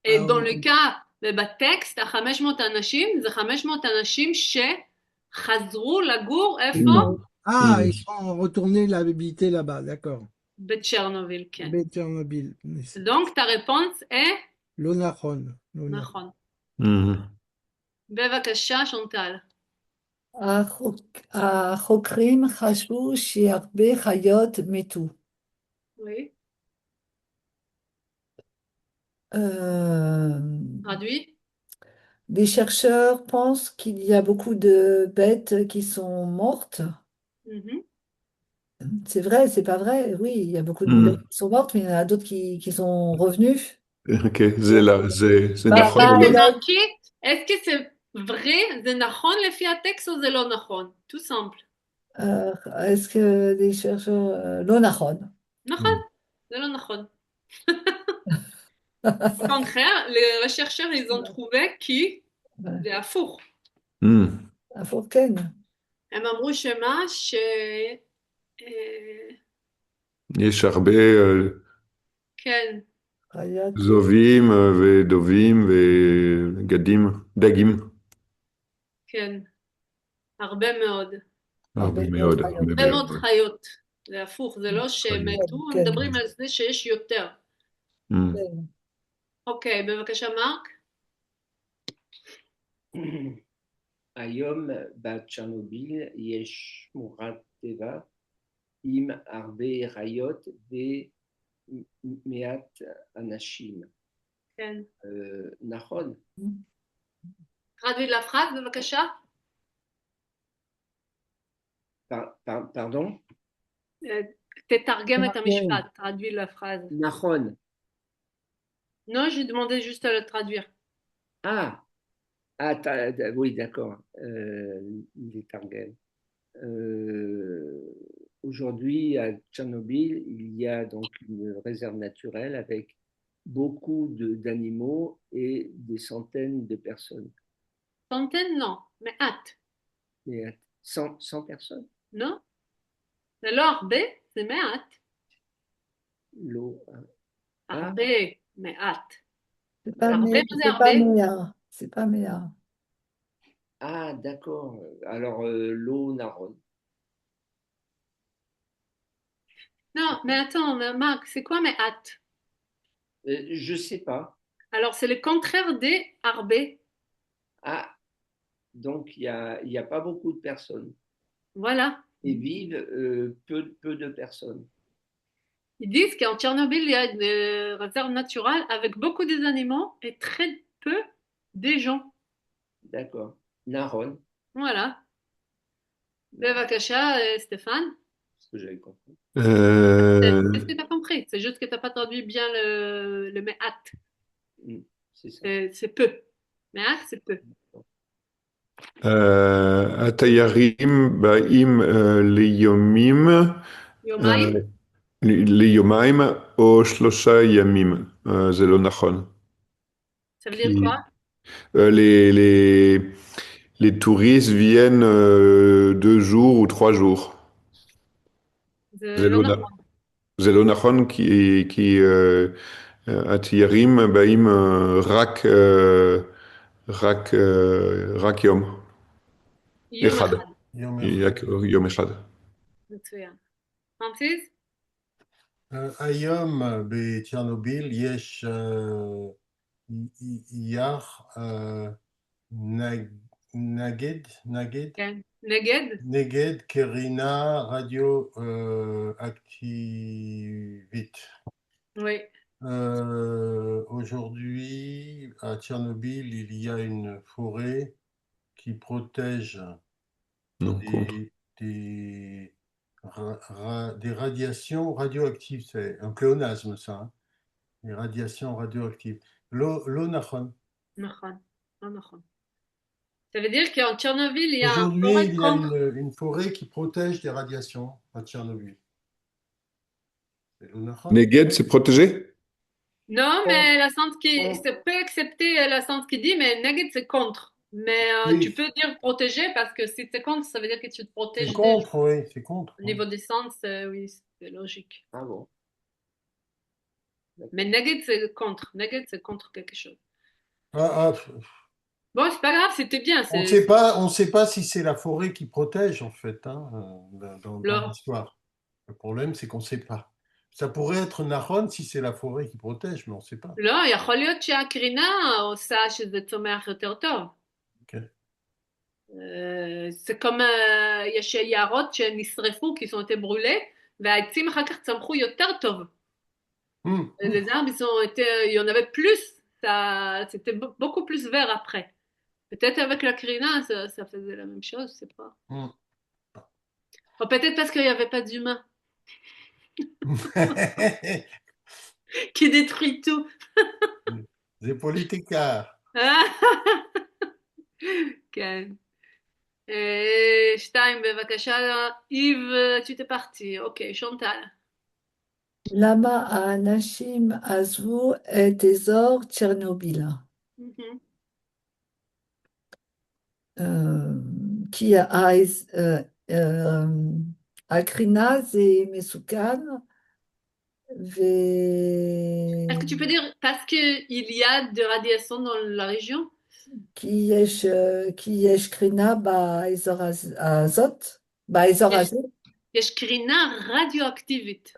Et dans le cas, בטקסט, ה-500 אנשים, זה 500 אנשים שחזרו לגור איפה? Ah, ils sont retournés habiter là-bas, d'accord. בצ'רנוביל, כן. בצ'רנוביל. Donc, ta réponse est? לא נכון. נכון. בבקשה, שונטל. החוקרים חשבו שהרבה חיות מתו. Oui. Traduit. Les chercheurs pensent qu'il y a beaucoup de bêtes qui sont mortes. C'est vrai, c'est pas vrai. Oui, il y a beaucoup de bêtes qui sont mortes, mais il y en a d'autres qui sont revenues. Ok, c'est là, c'est Est-ce que c'est vrai? C'est נכון לפי הטקסט או זה לא נכון? Tout simple. Est-ce que les chercheurs... לא נכון. נכון, זה לא נכון. Au contraire, les chercheurs, ils ont trouvé qui? C'est הפוך. הפוך, כן. הם אמרו שמה? יש הרבה כן, חיות, זובים ודובים וגדים, דגים. כן, הרבה מאוד. הרבה הרבה מאוד מאוד, הרבה חיות. הרבה מאוד מאוד. חיות. זה הפוך, זה לא שמתו, כן, כן, מדברים על זה שיש יותר. Mm. כן. אוקיי, בבקשה, מרק. היום בצ'רנוביל יש שמורת טבע עם הרבה חיות ומעט אנשים. כן. נכון? traduis la phrase, בבקשה. Pardon? תתרגם את כן. המשפט, traduis la phrase. נכון. Non, j'ai demandé juste à le traduire. Ah, oui, d'accord. Les Targets. Aujourd'hui, à Tchernobyl, il y a donc une réserve naturelle avec beaucoup d'animaux et des centaines de personnes. Centaines, non, mais hâte. Et 100 personnes? Non? זה לא הרבה, זה מעט. L'eau. הרבה, מעט. C'est pas, הרבה, mais, מה זה c'est pas הרבה? Méa. C'est pas Méa. Ah, d'accord. Alors, l'eau Naron. Non, mais attends, Marc, c'est quoi מעט? Je sais pas. Alors, c'est le contraire des הרבה. Ah, donc il y a pas beaucoup de personnes. Voilà. Et vivent peu de personnes. Ils disent qu'en Tchernobyl, il y a une réserve naturelle avec beaucoup des animaux et très peu des gens. D'accord. Naron, Voilà. בבקשה, סטפן. ce que j'avais compris. Qu'est-ce que tu as compris? C'est juste que tu n'as pas traduit bien le me'at. C'est ça. C'est peu. Me'at, c'est peu. התיירים באים ליומים, יומיים? ליומיים או 3 ימים. זה לא נכון. Ça veut dire quoi? Les touristes viennent 2 jours ou 3 jours. זה לא נכון. זה לא נכון כי התיירים באים רק יום יום אחד. אחד. יום אחד. מצוין. רמסיס? היום בצ'רנוביל יש יח נגד כן. נגד? נגד קרינה רדיואקטיבית. Oui. Aujourd'hui, à Tchernobyl, il y a une forêt qui protège Non, des radiations radioactives. C'est un pléonasme, ça. Hein, des radiations radioactives. L'eau Nahon. נכון. לא נכון. Ça veut dire qu'en Tchernobyl, il y a un Aujourd'hui, forêt il y a contre... une forêt qui protège des radiations à Tchernobyl. C'est l'eau Nahon. נגד, c'est protégé? Non, mais la sens qui... Ça peut accepter la sens qui dit, mais néged, c'est contre. Mais Oui. tu peux dire protéger parce que si c'est contre, ça veut dire que tu te protèges. C'est contre, oui, c'est contre. Au niveau des sens, oui, c'est logique. Ah bon? Mais néged, c'est contre. Néged, c'est contre quelque chose. Ah, Bon, c'est pas grave, c'était bien. on ne sait pas si c'est la forêt qui protège, en fait, hein, dans l'histoire. Le problème, c'est qu'on ne sait pas. Ça pourrait être Nahon si c'est la forêt qui protège, mais on ne sait pas. לא, יכול להיות שהקרינה עושה שזה צומח יותר טוב. Okay. זה כמו, יש יערות שנשרפו כי sont été brûlés, והעצים אחר כך צמחו יותר טוב. Les arbres, il y en avait plus, c'était beaucoup plus vert après. Peut-être avec la crina, ça faisait la même chose, je sais pas. Ou peut-être parce qu'il n'y avait pas d'humains qui détruit tout. C'est politicard. כן. שתיים, בבקשה, איב, tu t'es parti. אוקיי, שונטל. למה האנשים עזבו את אזור צ'רנוביל? כי הקרינה זה מסוכן, Est-ce que tu peux dire parce qu'il y a de radiation dans la région? כי יש קרינה באזור הזה, יש קרינה רדיואקטיבית.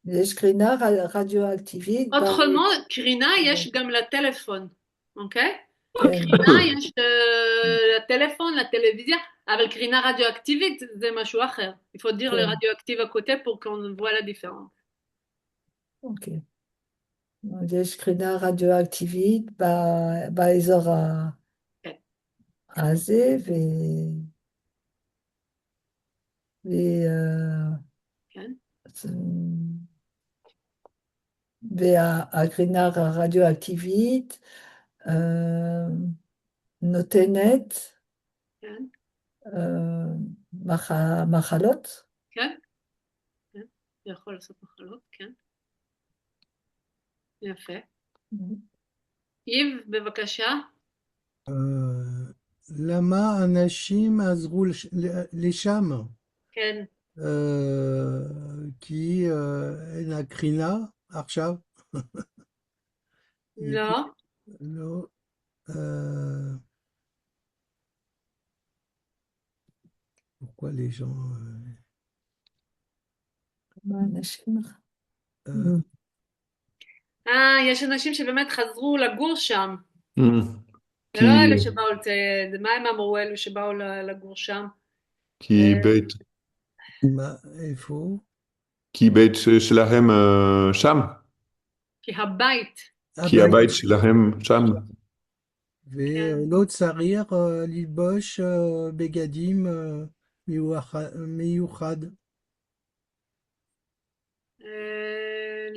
יש קרינה רדיואקטיבית. Autrement, קרינה יש גם לטלפון, אוקיי? כן. קרינה יש לטלפון, לטלוויזיה, אבל קרינה רדיואקטיבית זה משהו אחר. Il faut dire כן. le radioactif à côté pour qu'on voit la différence. אוקיי. אז יש קרינה רדיואקטיבית באזור כן. הזה, כן. והקרינה הרדיואקטיבית נותנת כן. מחלות. כן. כן. זה יכול לעשות מחלות, כן. יפה. איב, בבקשה. למה אנשים עזרו לשם? כן. כי אין הקרינה עכשיו? לא. לא. pourquoi les gens... אנשים... יש אנשים שבאמת חזרו לגור שם. Hmm. זה לא אלה שבאו לצייד, מה הם אמרו אלו שבאו לגור שם? כי בית, מה, איפה? כי בית שלהם שם, כי הבית. כי הבית שלהם שם. ולא צריך ללבוש בגדים מיוחד.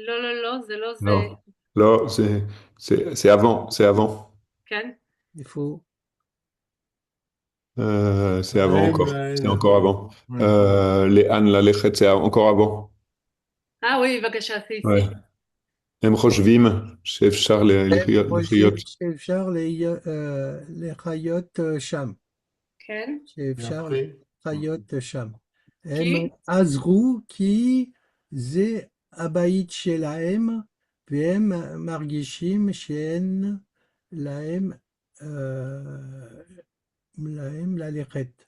לא, לא, לא, זה לא זה. לא, c'est avant, c'est avant. כן. איפה? C'est avant encore, c'est encore avant. לאן ללכת, c'est encore avant. oui, בבקשה, c'est Ouais. ici. הם חושבים שאפשר לחיות. שאפשר לחיות שם. כן. שאפשר לחיות שם. הם כי? עזרו כי זה הבית שלהם, והם מרגישים שאין להם ללכת.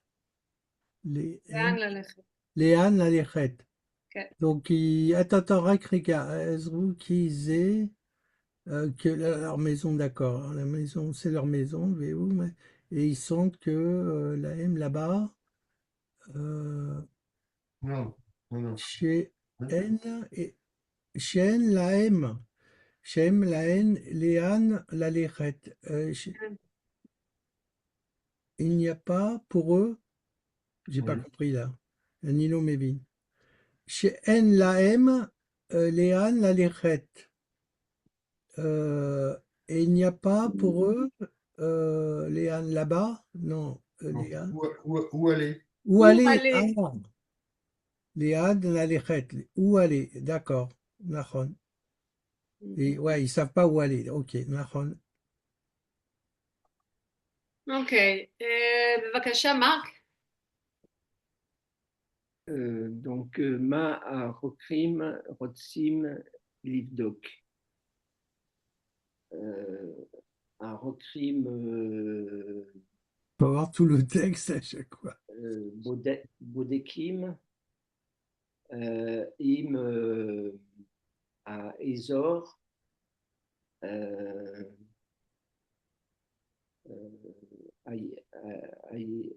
לאן ללכת? לאן ללכת. כן. Donc, attends, עזרו כי זה, que leur maison, d'accord, la maison, c'est leur maison, et ils sentent que lהם là-bas, Non, non. שאין להם לאן ללכת. Il n'y a pas pour eux, j'ai pas compris là, Nino מבין. שאין להם לאן ללכת. Et il n'y a pas pour eux לאן là-bas, non, לאן. Où aller? Où aller? Ah. לאן ללכת, où aller, d'accord, נכון. Et ouais, ils savent pas où aller, ok, נכון. אוקיי, בבקשה, מרק. Donc, מה החוקרים רוצים לבדוק? החוקרים faut avoir tout le texte à chaque fois. בודקים אם האזור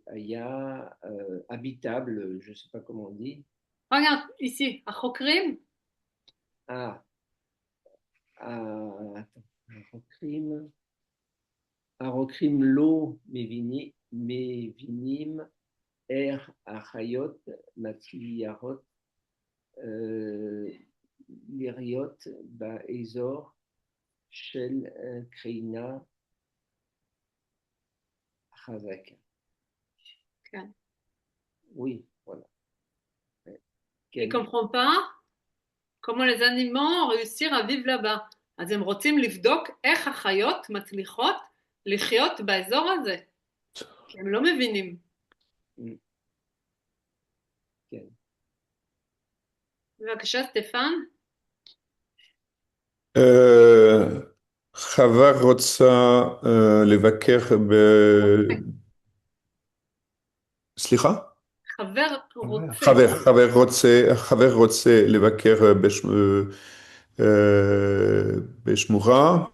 היה habitable, je ne sais pas comment on dit. Regarde, ici, החוקרים. החוקרים לא מבינים איך החיות מצליחות לחיות באזור של קרינה חזקה. כן. Oui, voilà. Ils ne comprennent pas comment les animaux réussissent à vivre là-bas. אז הם רוצים לבדוק איך החיות מצליחות לחיות באזור הזה. כי הם לא מבינים. כן. בבקשה, סטפן. חווה רוצה לבקר סליחה? חבר רוצה. חבר רוצה לבקר בשמורה,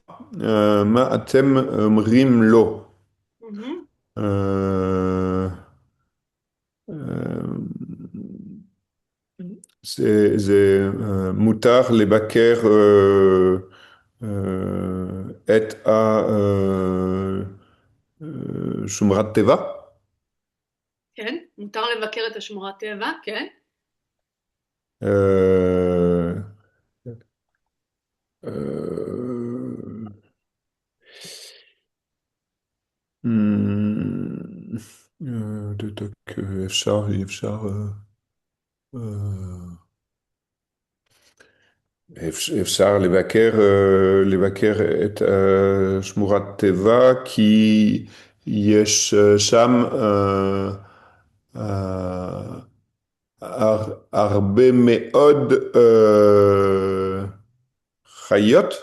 מה אתם אומרים לו? מהמם. זה מותר לבקר את שמורת טבע? כן, מותר לבקר את השמורת טבע, כן. אפשר, אי אפשר, אפשר לבקר את שמורת טבע כי יש שם הרבה מאוד חיות.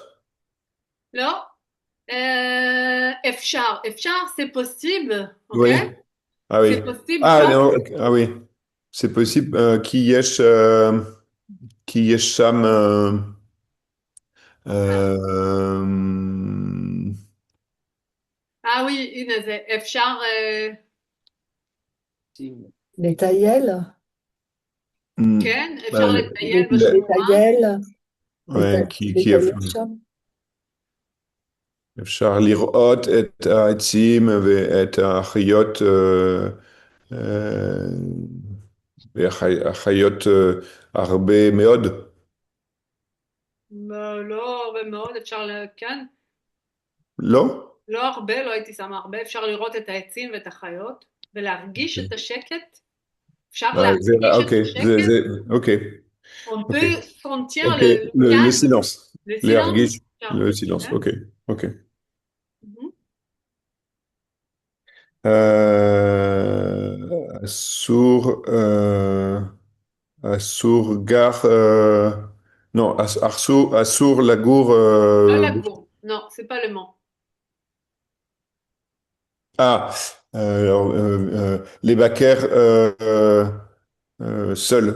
לא. אפשר, c'est possible, Oui. ok? Ah oui. C'est possible Ah, pas. non, ah oui. C'est possible qu'il y ait שם Ah oui, הנה זה, אפשר, sim. Les taïels, כן, אפשר לטייל les בשמורה. taïels, ouais, les taïels שם. אפשר לראות את העצים ואת החיות והחיות הרבה מאוד. לא הרבה מאוד, אפשר, כן. לא? לא הרבה, לא הייתי שמה הרבה, אפשר לראות את העצים ואת החיות, ולהרגיש את השקט. אפשר להרגיש את השקט. אוקיי. On peut sentir Ok, le le calme, silence. le Les silence. hargis, אפשר, le silence. כן. Ok, ok. Mhm. אסור, אסור גר, non, אסור לגור, Pas la gourde. Non, c'est pas le mot. ah, les baquers seuls,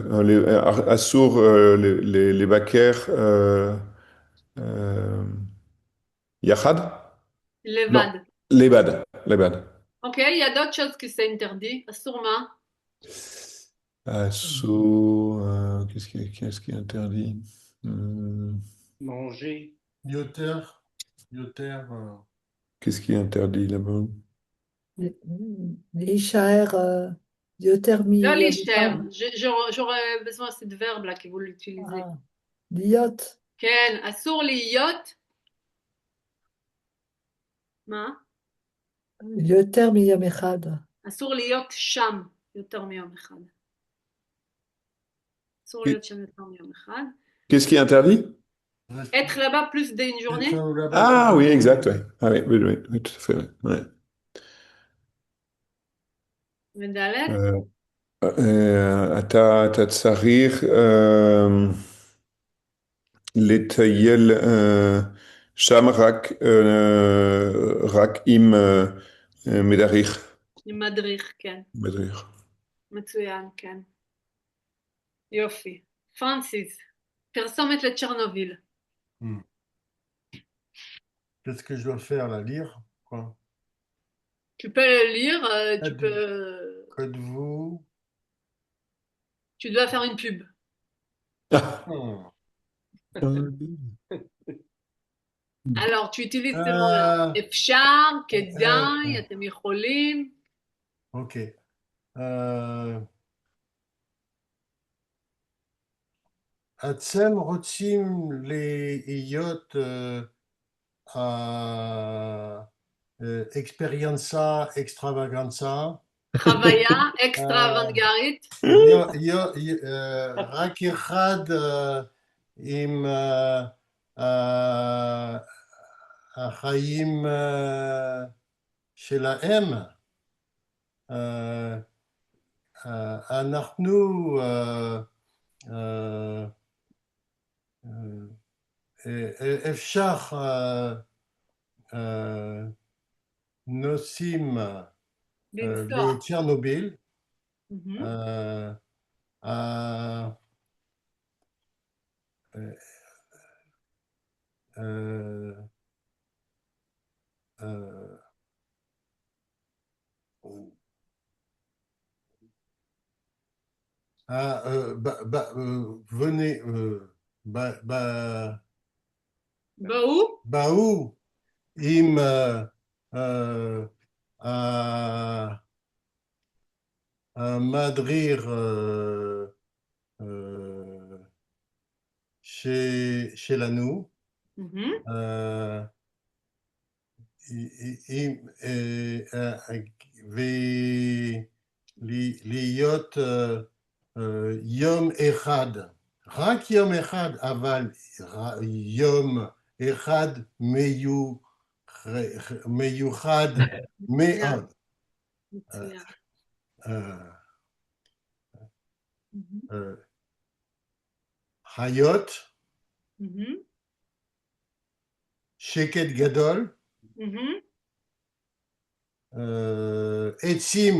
אסור les baquers יחד? Non, לבד. לבד. Ok, il y a d'autres choses que c'est interdit. אסור מה? Assaut, qu'est-ce qui est interdit? Manger. Yoter, Qu'est-ce qui est interdit là-bas? להישאר יותר לא מיום להישאר. אחד. j'aurais besoin de ce verbe-là que vous l'utilisez. להיות. כן, אסור להיות. מה? יותר מיום אחד. אסור להיות שם יותר מיום אחד. אסור להיות שם יותר מיום אחד. Qu'est-ce qui est interdit? Être là-bas plus d'une journée. Ah oui, exact, ouais. Ah oui, oui, oui, oui, tout à fait, ouais. וד' אתה צריך לטייל שם רק עם מדריך. עם מדריך, כן. מדריך. מצוין, כן. יופי. פרנסיס, פרסומת לצ'רנוביל. Qu'est-ce que je dois faire là? Lire? Quoi? Tu peux le lire, tu peux... Code-vous. Tu dois faire une pub. Alors, tu utilises ce mot-là. אפשר, כדאי, אתם יכולים. Ok. אתם רוצים להיות אקספריאנסה אקסטרווגנסה? חוויה אקסטרה אוונגרית. רק אחד עם החיים שלהם אנחנו אפשר נוסעים לנסוע. לצ'רנוביל, Mhm. אה, אה, venez, באו? באו עם אה, ה- המדריר שלנו, Mhm. עם, ולהיות יום אחד, רק יום אחד, אבל יום אחד מיוחד מאוד. מצוין. Mhm. חיות, Mhm. שקט גדול, Mhm. עצים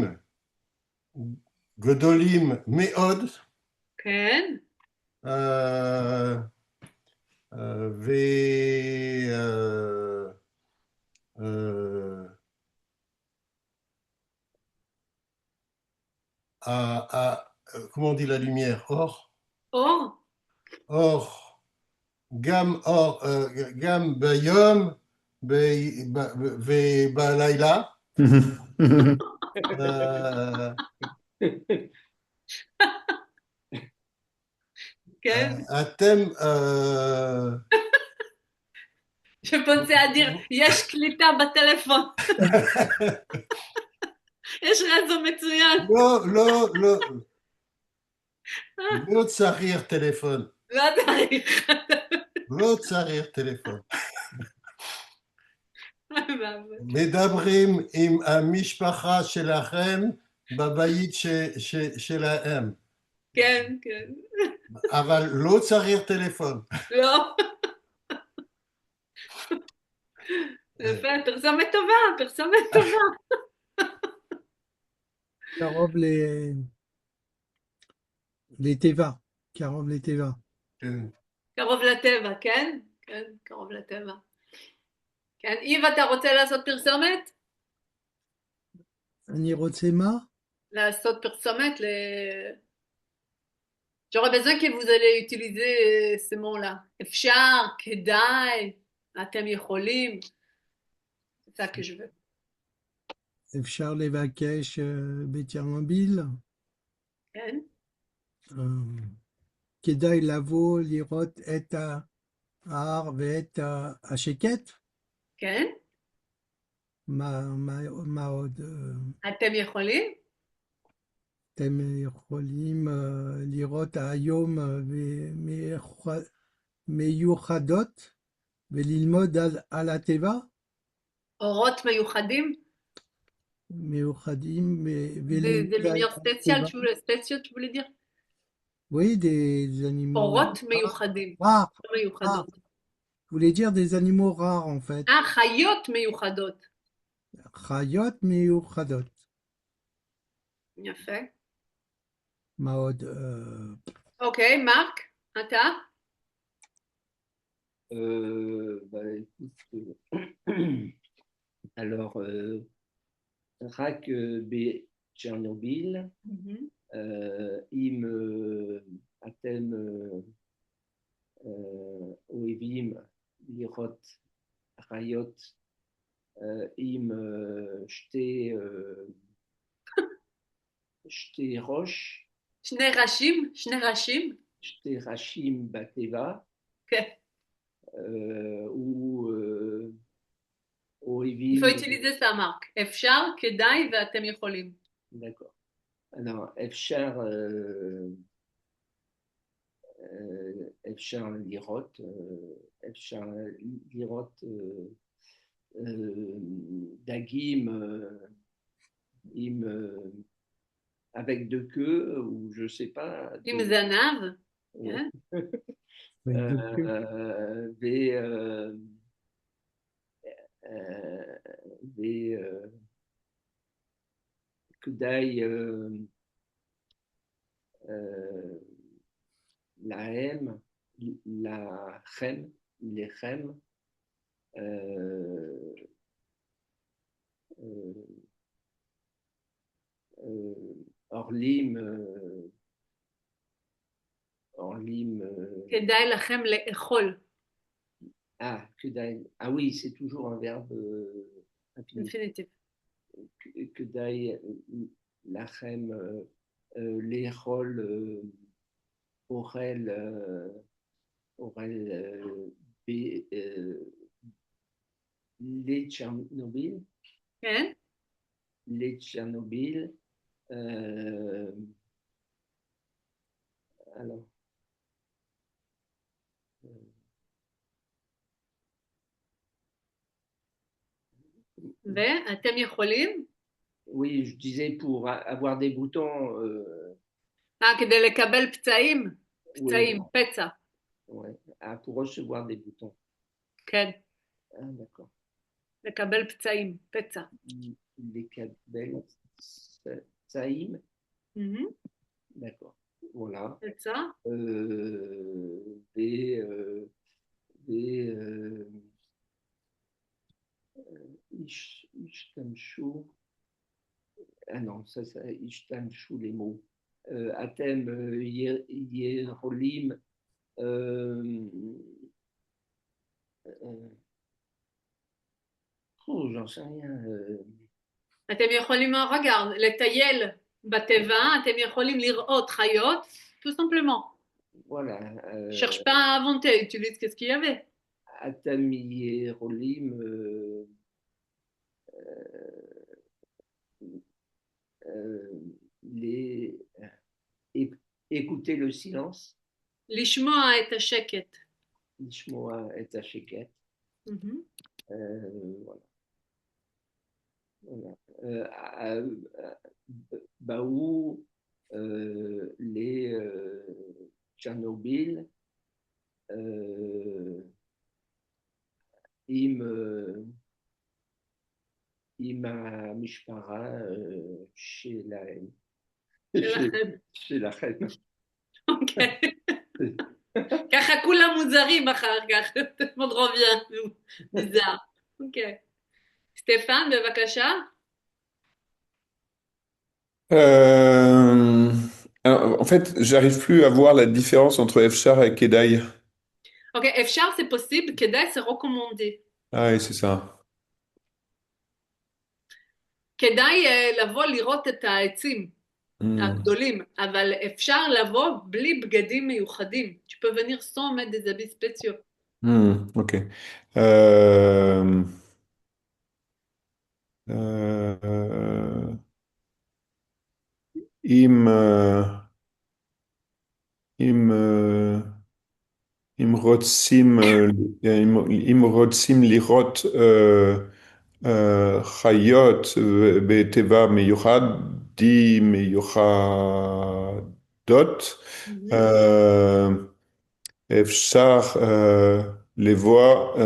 גדולים מאוד, כן. ו... comment on dit la lumière? Or? אור? Or, גם ביום ובלילה. כן. אתם Je pensais à dire, יש קליטה בטלפון. יש רזו מצוין. לא צריך טלפון. לא צריך. לא צריך טלפון. מדברים עם המשפחה שלכם בבית שלהם. כן, כן. אבל לא צריך טלפון. לא. יפה, פרסומת טובה, פרסומת טובה. קרוב לטבע, קרוב לטבע. כן. קרוב לטבע, כן? כן, קרוב לטבע. כן, איב, אתה רוצה לעשות פרסומת? אני רוצה מה? לעשות פרסומת ל... J'aurais besoin que vous allez utiliser ce mot-là. אפשר, כדאי, אתם יכולים. C'est ça que je veux. אפשר לבקש בצ'רנוביל. כן? כדאי לבוא לראות את ההר ואת השקט. כן? מה עוד? אתם יכולים? אתם יכולים לראות היום מיוחדות וללמוד על הטבע. אורות מיוחדים? מיוחדים. Des lumières spéciales, tu voulais dire? Oui, des animaux. אורות מיוחדים. rares. לא מיוחדות. Vous voulez dire des animaux rares en fait. חיות מיוחדות. חיות מיוחדות. יפה. מה עוד? אוקיי, מרק, אתה? Écoute, alors, Rak Tchernobyl, im atem oevim lirot rayot im shte rosh שני ראשים? שני ראשים? shte rashim bateva כן. ou Il faut utiliser ça, Marc. אפשר, כדאי ואתם יכולים. D'accord. Alors, אפשר אפשר לראות, אפשר לראות דגים עם avec deux queues, ou je sais pas. עם deux- זנב, ouais. כן? avec deux queues. Des, des כדאי להם, לכם, לכם, אורלים, אורלים, כדאי לכם לאכול, כדאי, oui, c'est toujours un verbe infinitif. אינפיניטיב. כדאי לכם לאכול אוכל, אוכל לצ'רנוביל, כן? לצ'רנוביל, alors, ואתם יכולים, oui, je disais pour avoir des boutons, כדי לקבל פצעים, oui, פצעים, פצע, ouais, pour recevoir des boutons. כן, D'accord. לקבל פצעים, פצע. לקבל צעים, מהמם, d'accord. Voilà. פצע, des השתמשו, non, ça, השתמשו les mots. אתם יכולים, j'en sais rien. אתם יכולים, regarde, לטייל בטבע, אתם יכולים לראות חיות, tout simplement. Voilà. Cherche pas à inventer, utilise qu'est-ce qu'il y avait. אתם יכולים les, écouter le silence, לשמוע את השקט. לשמוע את השקט. מהמם. Voilà. Voilà. באו לצ'רנוביל עם המשפחה שלהם. שלכם. שלכם. אוקיי. ככה כולם מוזרים אחר כך, עוד רוביה, מוזר. אוקיי. סטפן, בבקשה. Alors, en fait, j'arrive plus à voir la différence entre Efchar et Kedai. אוקיי, אפשר, c'est possible, כדאי, c'est recommandé. Ah oui, c'est ça. כדאי לבוא לראות את העצים הגדולים, אבל אפשר לבוא בלי בגדים מיוחדים. Tu peux venir sans mettre des habits spéciaux. Ok. Euh, im, im, im רוצים, אם רוצים לראות חיות בטבע מיוחד, די מיוחדות, אפשר לבוא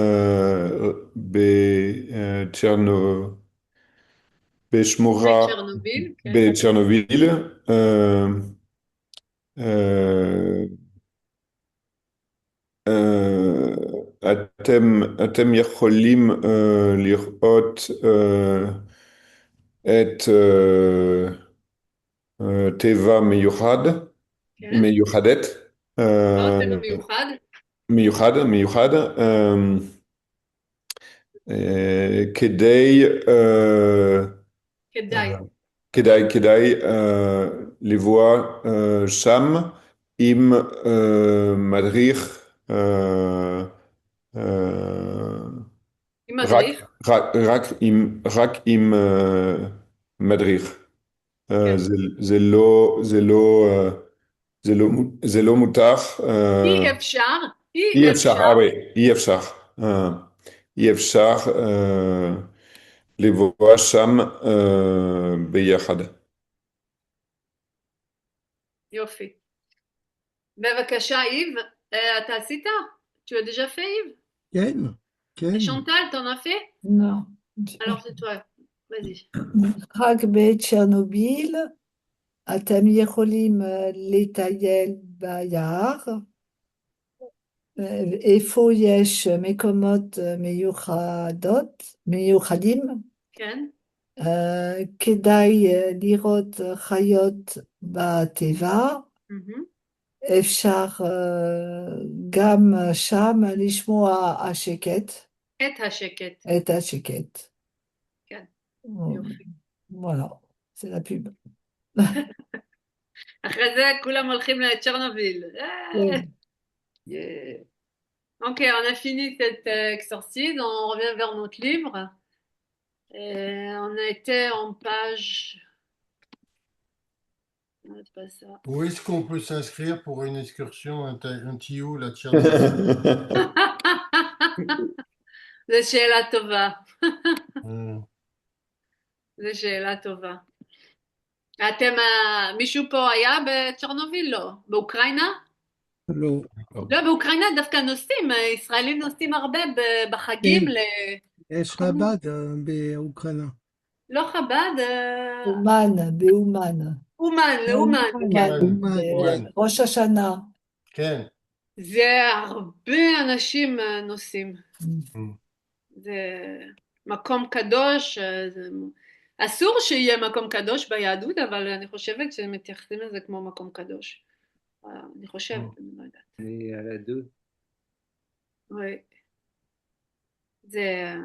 בשמורה בצ'רנוביל, כן. בצ'רנוביל, אתם יכולים לראות את טבע כן. מיוחדת, טבע מיוחד. מיוחד, כדאי כדאי לבוא שם עם מדריך, עם מדריך? רק עם מדריך. כן. זה לא מותר. אי אפשר. אי אפשר. אי אפשר לבוא שם ביחד. יופי. בבקשה, איב, אתה עשית? Tu as déjà fait, Yves? Ken, Et Ken, Chantal, t'en as fait? Non. Alors c'est toi. Vas-y. רק בצ'רנוביל, אתם יכולים לטייל ביער, איפה יש מקומות מיוחדים, כן. כדאי לראות חיות בטבע, Mhm. אפשר גם שם לשמוע השקט, את השקט. את השקט. כן. יופי. וואלה, זה לפוב. אחרי זה כולם הולכים לצ'רנוביל. Yeah. Ok, on a fini cette exorcise, on revient vers notre livre. On a été en page... Non, c'est pas ça. Où est-ce qu'on peut s'inscrire pour une excursion, un tio, la Tchernobyl? זה שאלה טובה. Hmm. זה שאלה טובה. אתם, מישהו פה היה בצ'רנוביל? לא. באוקראינה? לא. לא, באוקראינה דווקא נוסעים, ישראלים נוסעים הרבה בחגים כן. ל... יש חב"ד באוקראינה. לא חב"ד, באומן. אומן, לאומן, כן. אומן. ראש השנה. כן. זה הרבה אנשים נוסעים. זה מקום קדוש, אסור שיהיה מקום קדוש ביהדות, אבל אני חושבת שמתייחסים לזה כמו מקום קדוש. אני חושבת, אני לא יודעת. Et à la 2. Oui. זה...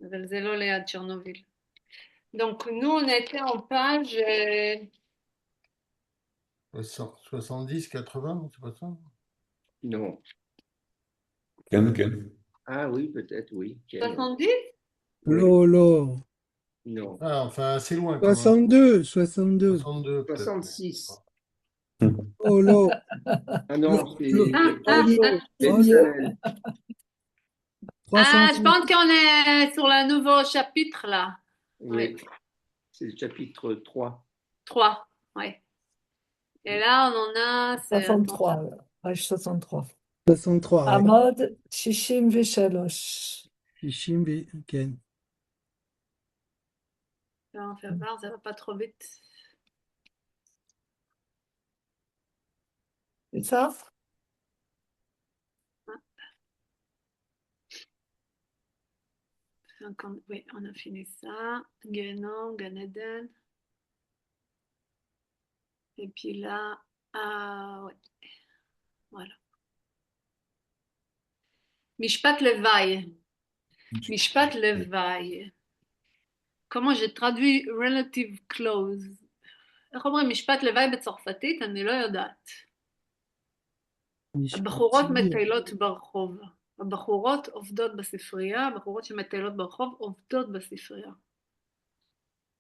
אבל זה לא ליד צ'רנוביל. Donc nous on était en page 70, 80, c'est pas ça? Non. Ken, Ken. Ah oui, peut-être, oui. Ken. 70? Oui. לא. Non. Ah, enfin, assez loin quand même. 62, 62. 62, peut-être. 66. Oh לא. Ah non, c'est לא. Ah, je pense qu'on est sur le nouveau chapitre là. Oui. C'est le chapitre 3. 3, oui. Et là, on en a... 63, page 63. 63. עמוד 63. 60, כן. Ça va en faire voir, ça va pas trop vite. C'est ça? Oui, on a fini ça. Guénon, Ganeden. Et puis là, ouais. Voilà. Mishpat Levaï. Mishpat Levaï. Comment j'ai traduit relative clause? איך אומרים משפט לוואי בצרפתית? אני לא יודעת. הבחורות מטיילות ברחוב. הבחורות עובדות בספרייה, הבחורות שמטיילות ברחוב עובדות בספרייה.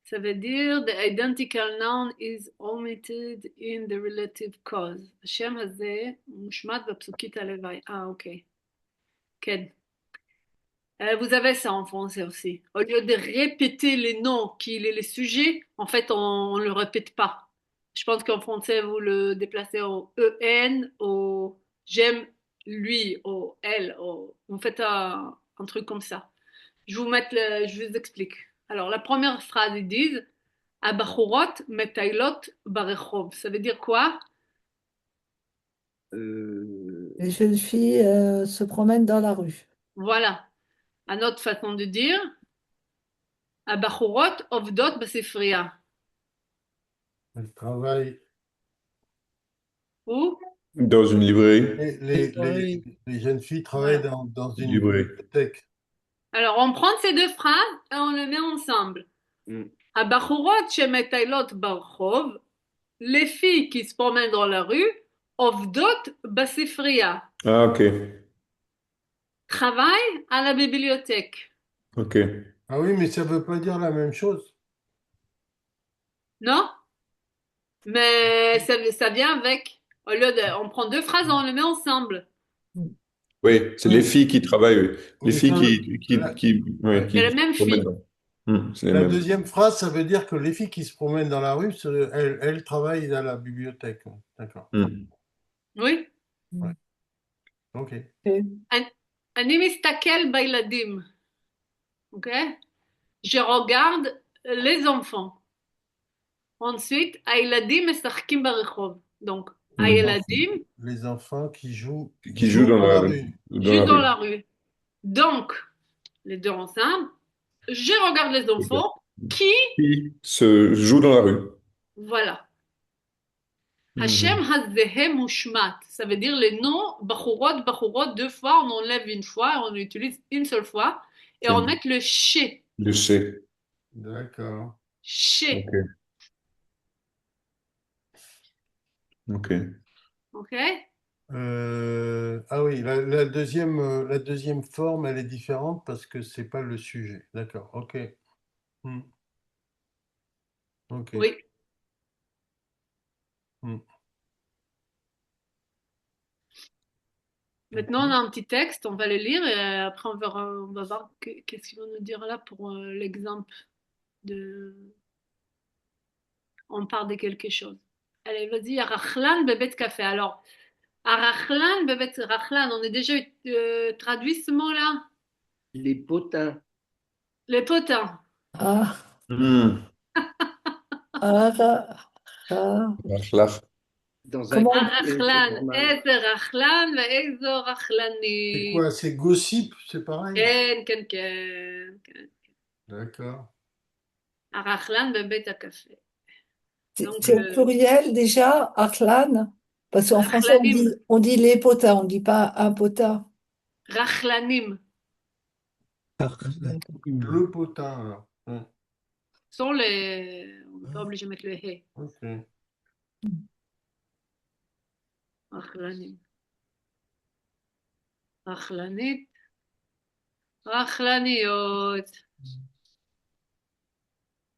Ça veut dire the identical noun is omitted in the relative cause. השם הזה מושמט בפסוקית הלוואי. אוקיי. כן. Vous avez ça en français aussi. Au lieu de répéter les noms qui est le sujet, en fait, on ne le répète pas. Je pense qu'en français, vous le déplacez au EN, au j'aime lui, au elle, vous faites un truc comme ça. Je vous explique. Alors, la première phrase, ils disent Abachurot metailot barechov. Ça veut dire quoi? Les jeunes filles se promènent dans la rue. Voilà. À notre façon de dire, Abachurot ovdot basifria. Elles travaillent. Où? Dans une librairie. Les jeunes filles travaillent dans une bibliothèque. Alors, on prend ces deux phrases et on les met ensemble. Abachurot shemetayot barchov, les filles qui se promènent dans la rue, ovdot basifria. Ah, ok. Travaillent à la bibliothèque. Ok. Ah oui, mais ça ne veut pas dire la même chose. Non? Mais ça vient avec. Au lieu de, on prend deux phrases et on les met ensemble. Oui, c'est les filles qui travaillent, oui. Les filles qui C'est les mêmes filles. C'est les La mêmes. deuxième phrase, ça veut dire que les filles qui se promènent dans la rue, elles travaillent à la bibliothèque. D'accord. Oui. Ouais. Ok. אני מסתכל בילדים, אוקיי? Je regarde les enfants. Ensuite, הילדים משחקים ברחוב. Donc, הילדים Les enfants qui jouent Qui jouent dans la rue. jouent dans la rue. Donc, les deux ensemble, je regarde les enfants qui, se jouent dans la rue. voilà. Hashem hazzehe mushmat. Ça veut dire les noms, bachurot, deux fois, on enlève une fois, on utilise une seule fois, et on met le chez. Le chez. D'accord. Chez. Ok. Ok. Ah oui, la deuxième forme, elle est différente parce que c'est pas le sujet. D'accord. Ok. Ok. Oui. Maintenant, on a un petit texte, on va le lire et après on va voir qu'est-ce qu'il va nous dire là pour l'exemple de. On parle de quelque chose. Allez, vas-y, Arachlan bebet café. Alors, Arachlan bebet Rachlan, on a déjà traduit ce mot-là? Les potins. Les potins. Ah, Dans un comment Arachlan, normal. Ezer Rachlan, Ezo C'est Rachlani. quoi? C'est gossip, c'est pareil? Ken. D'accord. Arachlan bebet café. c'est au pluriel déjà, Akhlan? Parce qu'en français, on dit les potins, on ne dit pas un potin. Rachlanim. Le potin, alors. Sans les. On n'est pas obligé de mettre le hé. Ok. Rachlanim. Rachlanit. Rachlaniot.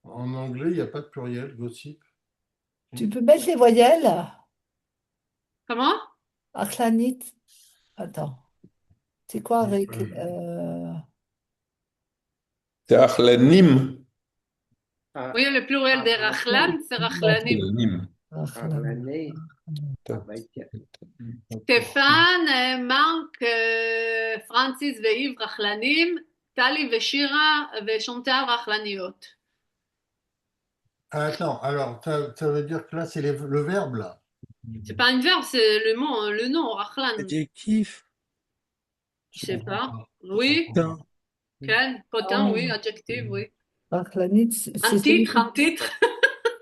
En anglais, il n'y a pas de pluriel, gossip. Tu peux mettre les voyelles? Comment? Akhlanit. Attends. C'est quoi avec. C'est Achlanim. Oui, le pluriel des Rachlan, c'est Rachlanim. סטפן, מרק, פרנסיס ואיב רכלנים, טלי ושירה ושונטל רכלניות. Attends, alors, ça veut dire que là, c'est le verbe, là. C'est pas un verbe, c'est le mot, le nom, Rachlan. Adjectif. Je sais pas. Oui. Quel? Potin, oui. Adjectif, oui. Rachlanit, Un titre.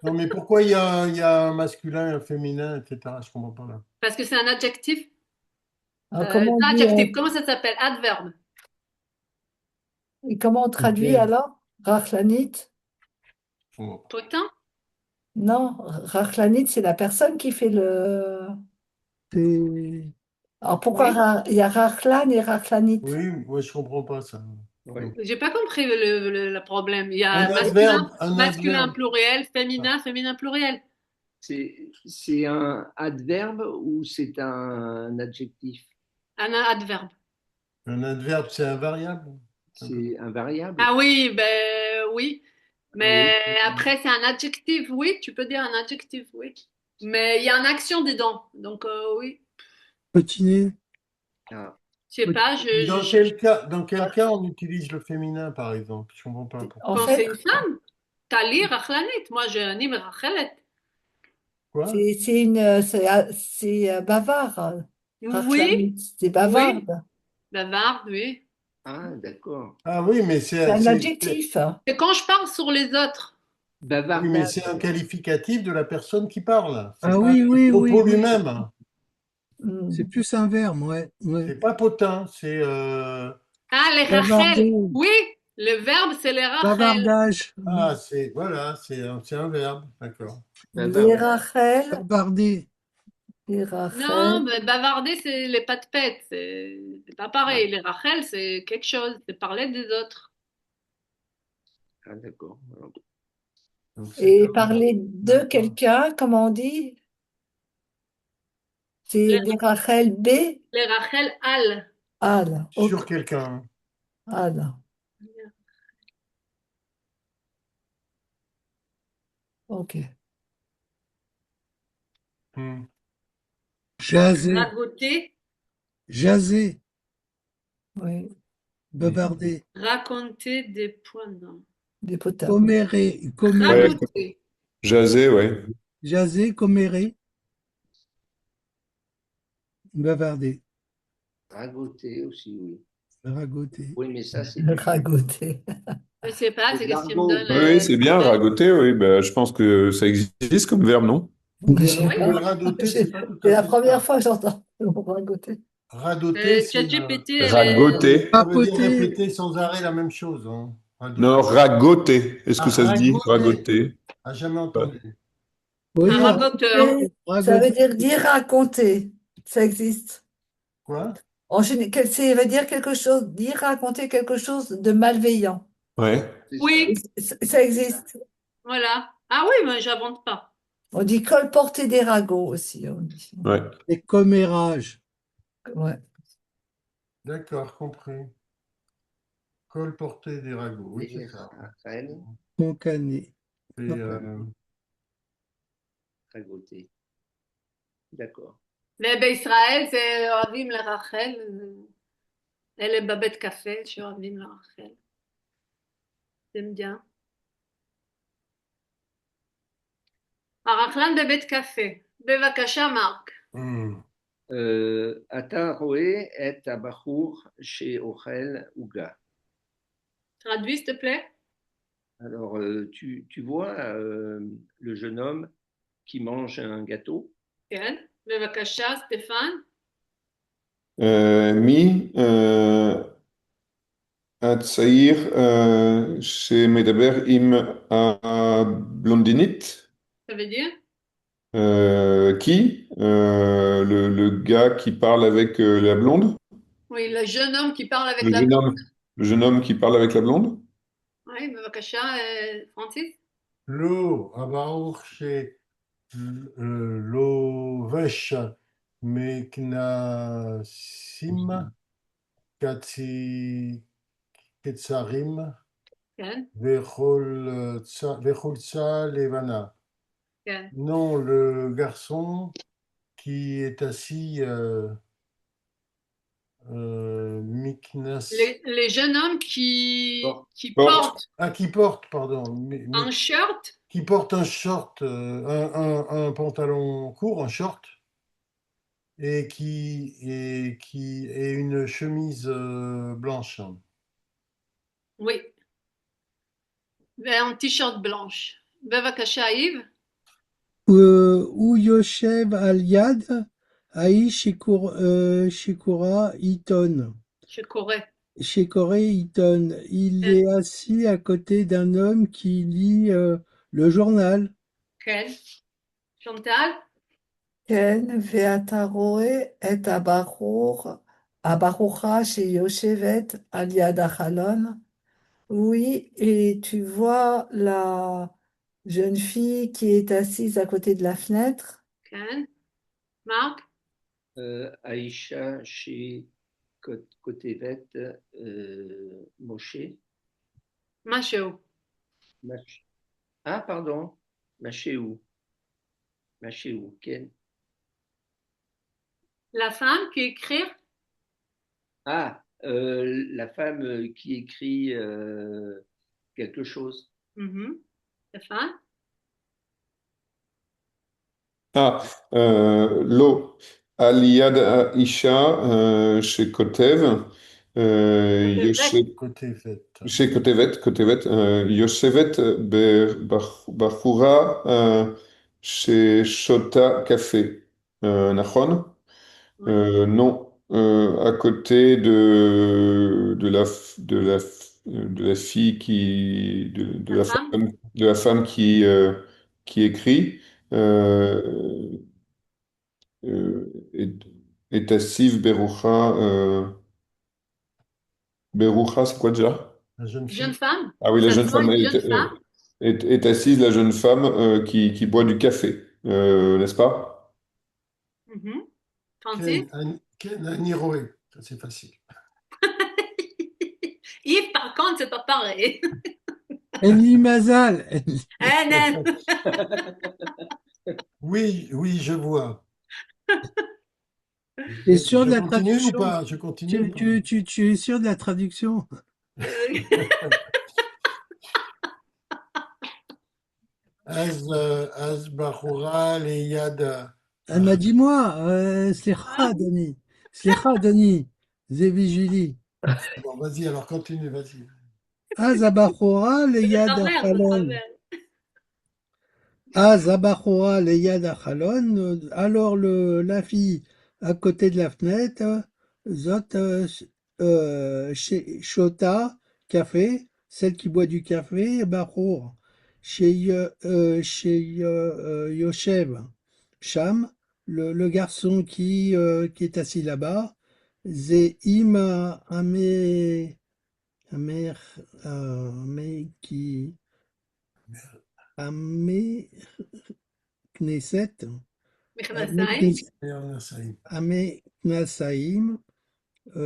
Non, mais pourquoi il y a un masculin, un féminin, etc. Je comprends pas là. Parce que c'est un adjectif. Comment on dit, adjectif, comment ça s'appelle? Adverbe. et comment on traduit alors? Rachlanit? Potin? Non, Rachlanit, c'est la personne qui fait le. Alors pourquoi il y a Rachlan et Rachlanit? Oui, moi je comprends pas ça. J'ai pas compris le problème. Il y a un masculin adverbe. pluriel, féminin pluriel. C'est un adverbe ou c'est un adjectif? Un adverbe. Un adverbe, c'est un variable. C'est un variable. Ah oui, ben oui. Mais après, c'est un adjectif, oui, tu peux dire un adjectif, oui. Mais il y a une action dedans, donc oui. Potiner. Ah. Je sais pas, Dans quel cas on utilise le féminin, par exemple? Je comprends pas. Quand c'est une femme, Tali Rachlanit. Moi, je anime Rachelet. Quoi? C'est bavard. Oui. C'est bavarde. Oui. Bavarde, oui. Ah, d'accord. Ah oui, mais c'est un adjectif. C'est quand je parle sur les autres. Oui, mais c'est un qualificatif de la personne qui parle. C'est Ah pas oui, le propos lui-même. C'est plus un verbe, ouais. C'est pas potin, c'est. Ah, les Rachel. Oui, le verbe, c'est les Rachel. Bavardage. Ah, voilà, c'est un verbe, d'accord. Les Rachel. Bavarder. Non, mais bavarder, c'est les pas de pète. C'est pas pareil. Les Rachel, c'est quelque chose. C'est parler des autres. Ah, d'accord. Et parler de quelqu'un, comment on dit? C'est des Rachel B? Les Rachel al. Al. Sur quelqu'un. Al. Ok. Hmm. Jaser, Ragoter, jaser, Oui. bavarder, raconter des points. Non. Des potins. commérer, Ouais, Ragoter. jaser, ouais. jaser, commérer, bavarder, Ragoter aussi, oui. ragoter. Oui, mais ça, c'est du Ragoter. Je sais pas, c'est c'est de qu'est-ce qu'il me l'argot. donne Oui, oui, c'est bien, l'idée. ragoter, oui. Ben, je pense que ça existe comme verbe, non? Je Oui, sais alors que Oui. pas. radoter, C'est c'est pas tout c'est à la fait première ça. fois que j'entends le mot ragoter. Radoter, ChatGPT, Ragoter. ça veut dire Papoter, répéter sans arrêt la même chose, hein. Non, Radoter. ragoter. Est-ce Ah, que ça se dit ragoter. ragoter? Ah, jamais Ouais. entendu. un oui, ragoteur. Ça veut ragoter, dire raconter. Ça existe. Quoi? Ça veut dire quelque chose, dire raconter quelque chose de malveillant. Ouais. C'est ça. Et Oui, ça existe. voilà. Ah oui, mais j'invente pas. On dit colporter des ragots aussi. On dit. Ouais. et commérage, Ouais. D'accord, compris. Colporter des ragots, oui, c'est Des ça. Rachel, concaner. Et, ragoter. D'accord. Mais ben, Israël, c'est Ohavim la Rachel. Elle est babette café, je suis Ohavim la Rachel. J'aime bien. הרחלן בבית קפה. בבקשה, מרק. hmm. אתה רואה את הבחור שאוכל עוגה. Traduis, s'il te plaît. Alors, tu vois le jeune homme qui mange un gâteau. כן. בבקשה, סטפן. מי הצעיר שמדבר עם הבלונדינית? Ça veut dire? Qui? Le gars qui parle avec la blonde? Oui, le jeune homme qui parle avec Le la jeune blonde. homme, le jeune homme qui parle avec la blonde? Oui, בבקשה, Francis. Lo, abaour chez Lovesh, Meknasim, Katsi, Ketsarim, כן. Vecholza Levana. כן. Non, le garçon qui est assis, Miknas. Les jeunes hommes Porte. qui Porte. portent Ah, qui porte, pardon, un shirt. qui porte un short, un pantalon court, un short, et une chemise blanche. Oui. Un t-shirt blanche. בבקשה, יב. הוא יושב על יד האיש שקורא עיתון, שקורא. שקורא עיתון. Il כן. est assis à côté d'un homme qui lit le journal. כן. שונטל. כן, ואתה רואה את הבחורה שיושבת על יד החלון. Oui, et tu vois la jeune fille qui est assise à côté de la fenêtre. כן. מרק. Aïcha chez Kotevet Moshe. משהו. Ah, pardon. Machéou. Machéou. Ken. La femme qui écrit. Ah, la femme qui écrit quelque chose. Stéphane. Ah, לא, על יד האישה שכותב, כותבת. Kotefet. יושבת בחורה ששותה קפה, נכון? Oui. Non, à côté de la fille de La la femme. de la femme qui écrit, euh, est, est assise Beroucha. Beroucha, c'est quoi déjà? La jeune Jeune fille. femme. Ah oui, la Ça jeune se voit femme une jeune femme. est assise, la jeune femme qui boit du café, n'est-ce pas? Francis. Ken Aniroé. Ça, c'est facile. Yves, par contre, c'est pas pareil. Enli Mazal. Nen. Oui, oui, je vois. T'es sûr de Je la continue ou traduction? pas? Je continue ou pas? Tu es sûr de la traduction? Az Bahura Leyad. Elle m'a dit moi, Slicha, Dani. Slicha, Dani. Zevi Julie. Bon, vas-y, alors continue, vas-y. Azabachora, De Leyad travers, de Achalon. travers. Azabachora, Leyad Achalon. Alors la fille à côté de la fenêtre, Zot, chez Shota, café, celle qui boit du café, Bachour. Chez Yoshev, Cham, le garçon qui est assis là-bas. Zeim Amer, qui, Ame Knesset, Ame מכנסיים. Knes- Merci. Ame Knasaim,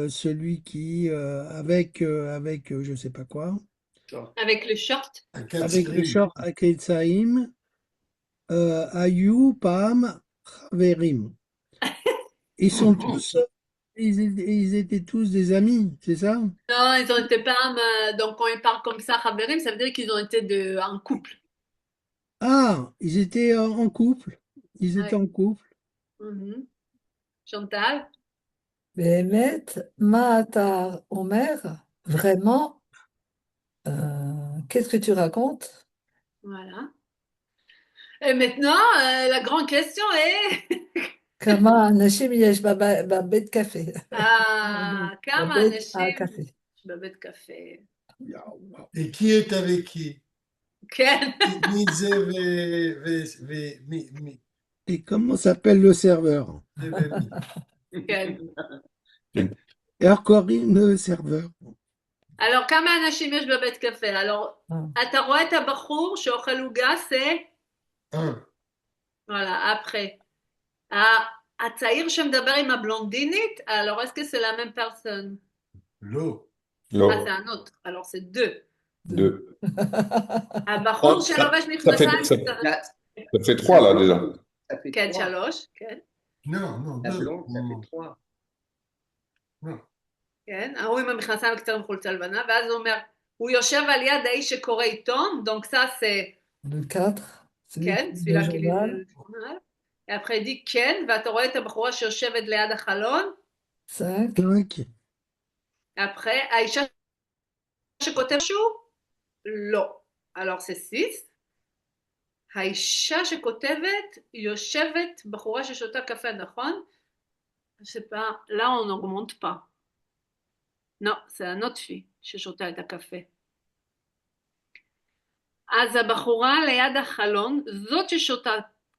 celui qui, avec je sais pas quoi, Avec le short. avec le Akatsaïm. short Aketsaim, Ayu Pam Chaverim. Ils sont tous, ils étaient tous des amis, c'est ça? Non, ils ont été pas, donc quand ils parlent comme ça, Khaverim, ça veut dire qu'ils ont été en couple. Ah, ils étaient en couple. Ils étaient Ouais. en couple. Mhm. Chantal? באמת, מה אתה אומר? Vraiment, qu'est-ce que tu racontes? Voilà. Et maintenant, la grande question est, כמה אנשים יש בבית קפה? כמה בבית אנשים הקפה. בבית קפה? Et qui est avec qui? כן, Misé mi. Et comment s'appelle le serveur? כן. Ercorim, le serveur. Alors, כמה אנשים יש בבית קפה? Alors, Ah. אתה רואה את הבחור שאוכל עוגה, c'est... Un. Voilà, après. הצעיר שמדבר עם הבלונדינית, alors est-ce que c'est la même personne? L'eau. לא, Ah, c'est un autre. Alors, c'est deux. deux. הבחור ça, שלובש ça fait, מכנסיים ça, קצרים. Là, ça fait trois là déjà. ça fait כן, trois. שלוש, כן. Non, non, La deux. blonde, ça fait trois. כן, ההוא עם המכנסיים הקצרים חולצה לבנה, ואז הוא אומר, הוא יושב על יד האיש שקורא עיתון, donc ça c'est, Le 4, כן, le celui-là qui lit journal. le journal, et après il dit כן, ואתה רואה את הבחורה שיושבת ליד החלון, 5, 5. après, האישה שכותב משהו, לא, alors c'est 6, האישה שכותבת, יושבת, בחורה ששותה קפה, נכון? je sais pas, là on n'augmente pas. Non, c'est un autre fille ששותה את הקפה. אז הבחורה ליד החלון, זאת ששותה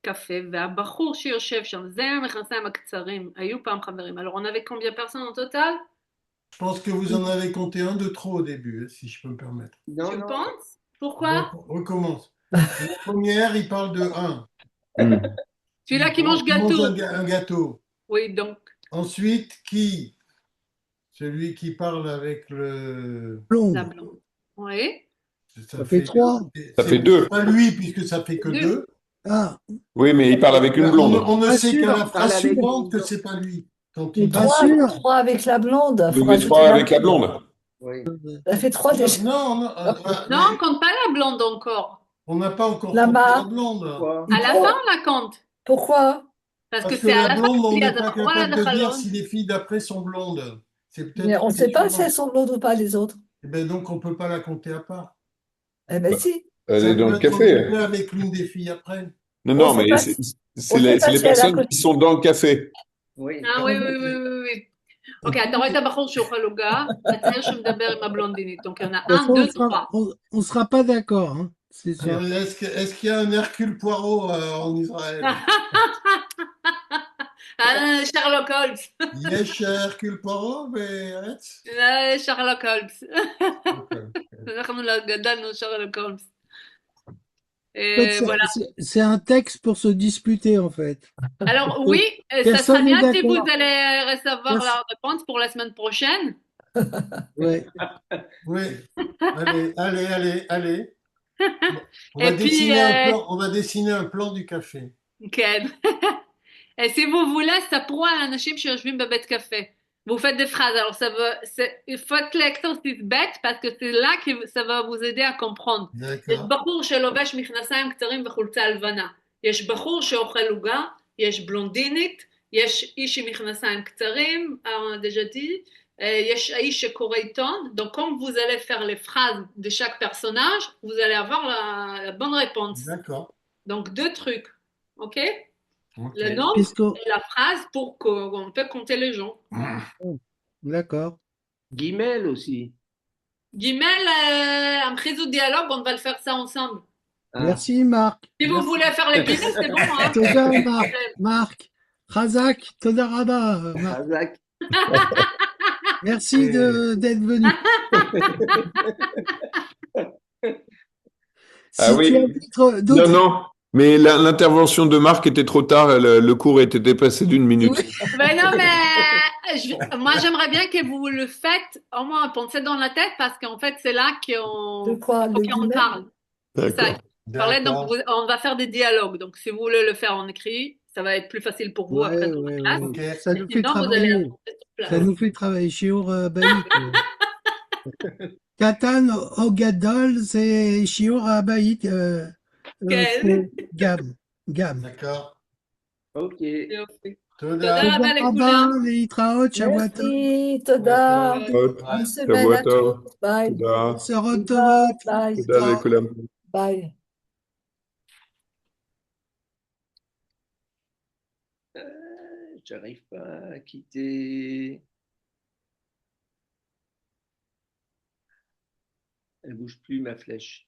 קפה, והבחור שיושב שם, זה עם המכנסיים הקצרים, היו פעם חברים. Alors on avait combien de personnes au total? Je pense que vous en avez compté un de trop au début, si je peux me permettre. Non, Tu non. penses? Pourquoi? Donc, on recommence. La première, il parle de 1. Celui-là qui mange gâteau. Un gâteau. Oui, donc. Ensuite, qui? Celui qui parle avec le... La blonde. Oui. Ça fait 3. Ça fait 2. Pas lui, puisque ça fait que 2. Ah, Oui, mais il parle avec une blonde. On ne Pas sait sûr. qu'à la phrase Parle avec suivante une que blonde. c'est pas lui. Quand Et il Pas 3, sûr. 3 avec la blonde. Faut Mais rajouter 3 la avec la blonde. blonde. Oui. Ça fait 3 déjà. Non, Non, on compte pas la blonde encore. on n'a pas encore La compté ma- la blonde. Pourquoi? Et À la pour- fin, on la compte. Pourquoi? Parce que Parce que c'est à la la fin blonde, on qu'il y a n'est pas de trois capable de dire halachot. si les filles d'après sont blondes. C'est peut-être Mais on ne sait pas si suivante. elles sont blondes ou pas, les autres. Eh ben donc, on ne peut pas la compter à part. Eh ben Bah, si. Elle Ça est dans peut le être café. regroupé avec l'une des filles après. Non, On non, sait mais pas c'est si- c'est on sait les, pas c'est les si elle a personnes côté- qui sont dans le café. Oui. Ah oui, oui, oui, oui, oui. Ok, אתה רואה את הבחור שאוכל עוגה, הצעיר שמדבר עם הבלונדינית. Donc il y en a De toute 1, façon, 2, 3. on sera pas d'accord, hein, c'est sûr. Est-ce qu'il y a un Hercule Poirot en Israël? שרלוק הולמס. יש Hercule Poirot בארץ? שרלוק הולמס. אוקיי. אנחנו לא גדלנו שרלוק הולמס. En fait, Voilà. c'est un texte pour se disputer, en fait. Alors oui, ça Personne serait n'est bien si vous d'accord. allez recevoir Merci. la réponse pour la semaine prochaine. Ouais. Oui. Allez. Et puis, on va dessiner un plan du café. כן. Si vous voulez, ça pourra à אנשים שיושבים בבית קפה. Vous faites des phrases. Alors, faites l'exercice bête parce que c'est là que ça va vous aider à comprendre. יש D'accord. בחור שלובש מכנסיים קצרים וחולצה לבנה. יש בחור שאוכל עוגה. יש בלונדינית. יש איש עם מכנסיים קצרים, déjà dit. יש האיש שקורא עיתון. Donc, quand vous allez faire les phrases de chaque personnage, vous allez avoir la bonne réponse. D'accord. Donc, deux trucs. OK? Ok. Le nombre Puisque... et la phrase pour qu'on peut compter les gens. D'accord. Guimel aussi. Guimel, un prise de dialogue, on va le faire ça ensemble. Ah, Merci, Marc. Si vous Merci. voulez faire les guillemets, c'est bon, hein? Toda, Pas de Marc. problème. Marc. Razak, Toda Rabba, Marc. Razak. Merci d'être venu. Si Ah oui. tu as Non, d'autres... non. Mais l'intervention de Marc était trop tard. Le cours était dépassé d'une minute. Oui. Ben non, mais moi j'aimerais bien que vous le faites, au moins pensez dans la tête, parce qu'en fait c'est là De quoi? faut Le qu'on guillemet? parle. C'est ça. D'accord. Parler, donc D'accord. on va faire des dialogues. Donc si vous voulez le faire en écrit, ça va être plus facile pour vous après dans la classe. Ok. Ça nous fait Sinon, vous allez travailler. apprendre sur place. Ça nous fait travailler. Shiur Baït. Katan Ogadol, c'est Shiur Baït. כן. Gam. D'accord. Ok. יופי. Toda. תודה רבה Tודה לכולם. Rabba, Leitraot, Shavuot. Merci, Toda. D'accord. Bonne Ouais. semaine à Shavuot tous. Bye. Toda. Sorot Toda, Tovot. bye. Toda לכולם. Bye. J'arrive pas à quitter. Elle bouge plus ma flèche.